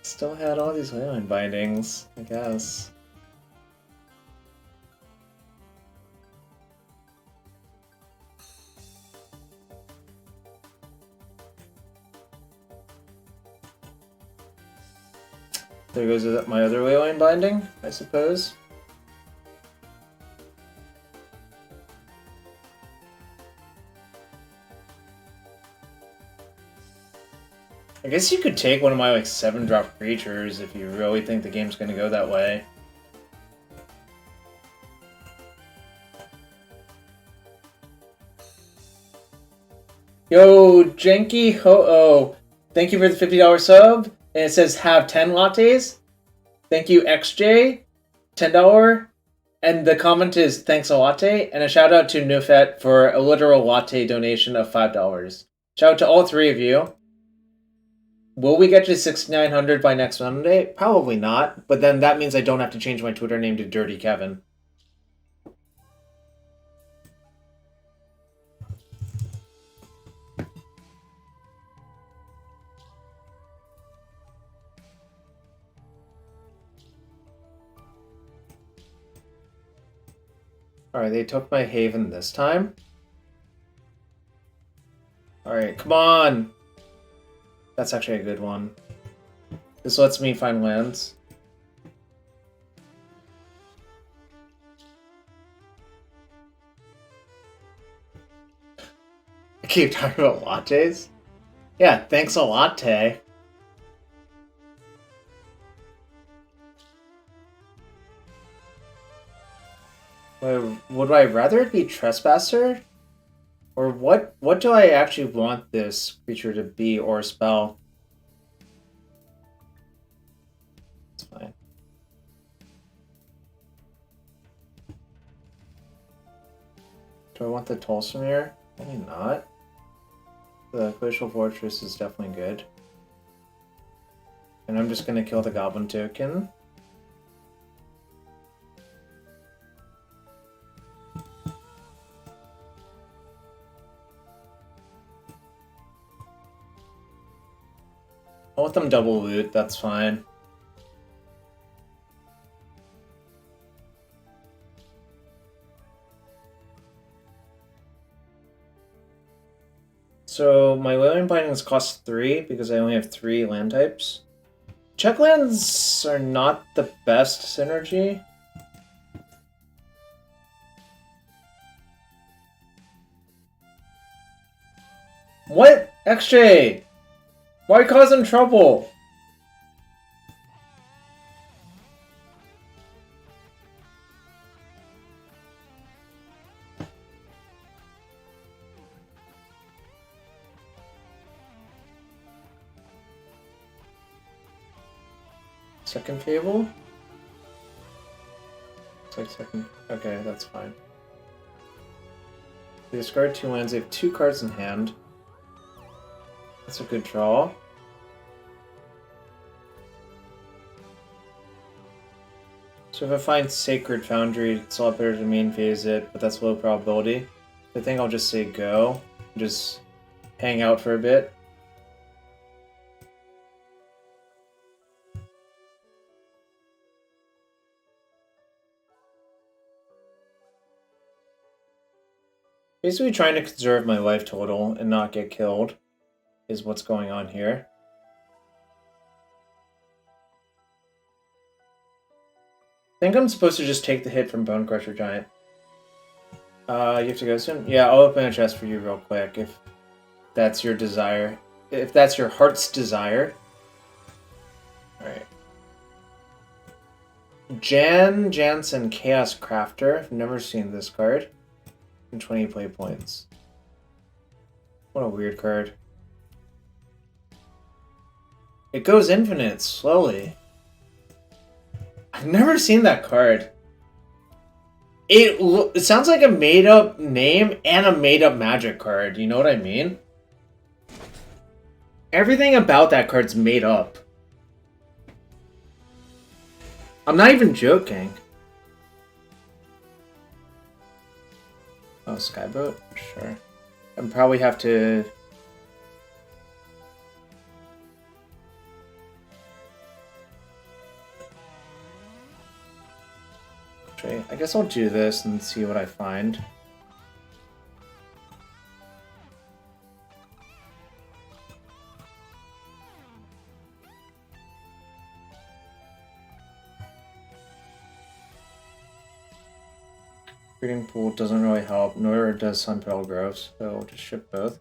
S1: Still had all these Leyline Bindings, I guess. There goes my other Leyline Binding, I suppose. I guess you could take one of my like 7-drop creatures if you really think the game's gonna go that way. Yo, Janky Ho-Oh, thank you for the $50 sub. And it says have 10 lattes. Thank you, XJ, $10. And the comment is thanks a latte. And a shout out to Nufet for a literal latte donation of $5. Shout out to all 3 of you. Will we get to 6,900 by next Monday? Probably not, but then that means I don't have to change my Twitter name to Dirty Kevin. Alright, they took my Haven this time. Alright, come on! That's actually a good one. This lets me find lands. I keep talking about lattes? Yeah, thanks a latte. Would I rather it be Trespasser? Or what do I actually want this creature to be or spell? It's fine. Do I want the Tolsimir? Maybe not. The Glacial Fortress is definitely good. And I'm just gonna kill the Goblin token. I'll let them double loot, that's fine. So my Leyline Bindings cost 3 because I only have 3 land types. Checklands are not the best synergy. What? XJ! Why causing trouble? Second Fable? It's like second. Okay, that's fine. They discard 2 lands. They have 2 cards in hand. That's a good draw. So if I find Sacred Foundry, it's a lot better to main phase it, but that's low probability. I think I'll just say go. Just hang out for a bit. Basically trying to conserve my life total and not get killed is what's going on here. I think I'm supposed to just take the hit from Bone Crusher Giant. You have to go soon? Yeah, I'll open a chest for you real quick if that's your desire. If that's your heart's desire. Alright. Jansen Chaos Crafter. I've never seen this card. And 20 play points. What a weird card. It goes infinite slowly. I've never seen that card. It sounds like a made-up name and a made-up magic card. You know what I mean? Everything about that card's made up. I'm not even joking. Oh, Skyboat? Sure. I'd probably have to... Actually, I guess I'll do this and see what I find. Breeding Pool doesn't really help, nor does Sunpetal Grove, so we'll just ship both.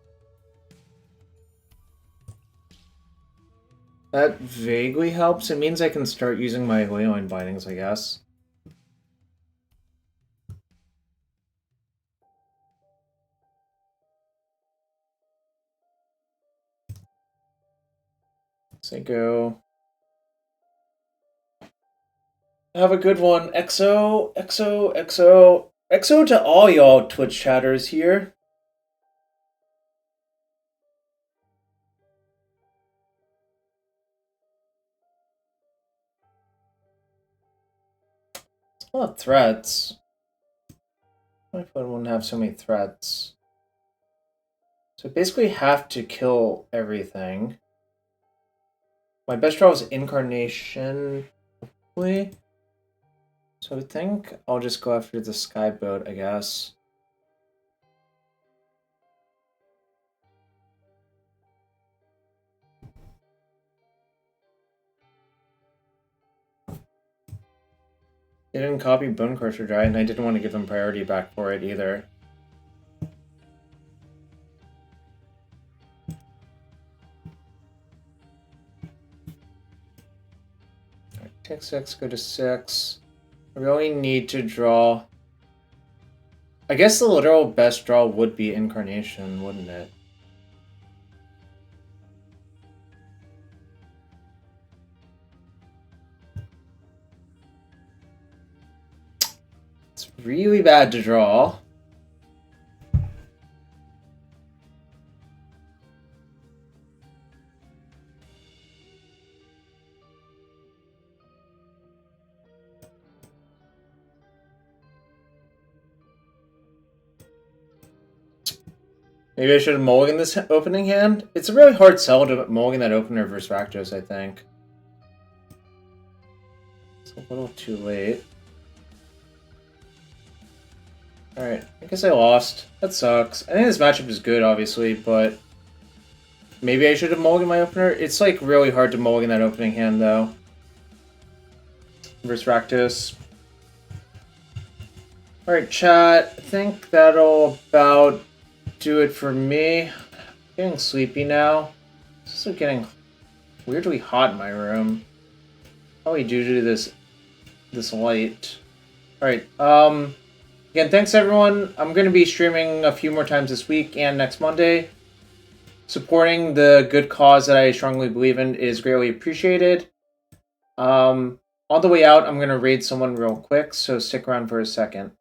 S1: That vaguely helps. It means I can start using my Leyline Bindings, I guess. Say go. Have a good one. XO to all y'all Twitch chatters here. It's a lot of threats. What if I wouldn't have so many threats? So I basically have to kill everything. My best draw is Incarnation, hopefully. So I think I'll just go after the Skyboat, I guess. They didn't copy Bone Crusher Giant, and I didn't want to give them priority back for it either. Alright, take 6, go to 6. I really need to draw... I guess the literal best draw would be Incarnation, wouldn't it? It's really bad to draw. Maybe I should have mulliganed this opening hand. It's a really hard sell to mulligan that opener versus Rakdos, I think. It's a little too late. Alright, I guess I lost. That sucks. I think this matchup is good, obviously, but... maybe I should have mulliganed my opener. It's, like, really hard to mulligan that opening hand, though. Versus Rakdos. Alright, chat. I think that'll about... do it for me. Getting sleepy now. It's also getting weirdly hot in my room. Probably due to this light. Alright, again, thanks everyone. I'm gonna be streaming a few more times this week and next Monday. Supporting the good cause that I strongly believe in is greatly appreciated. On the way out, I'm going to raid someone real quick, so stick around for a second.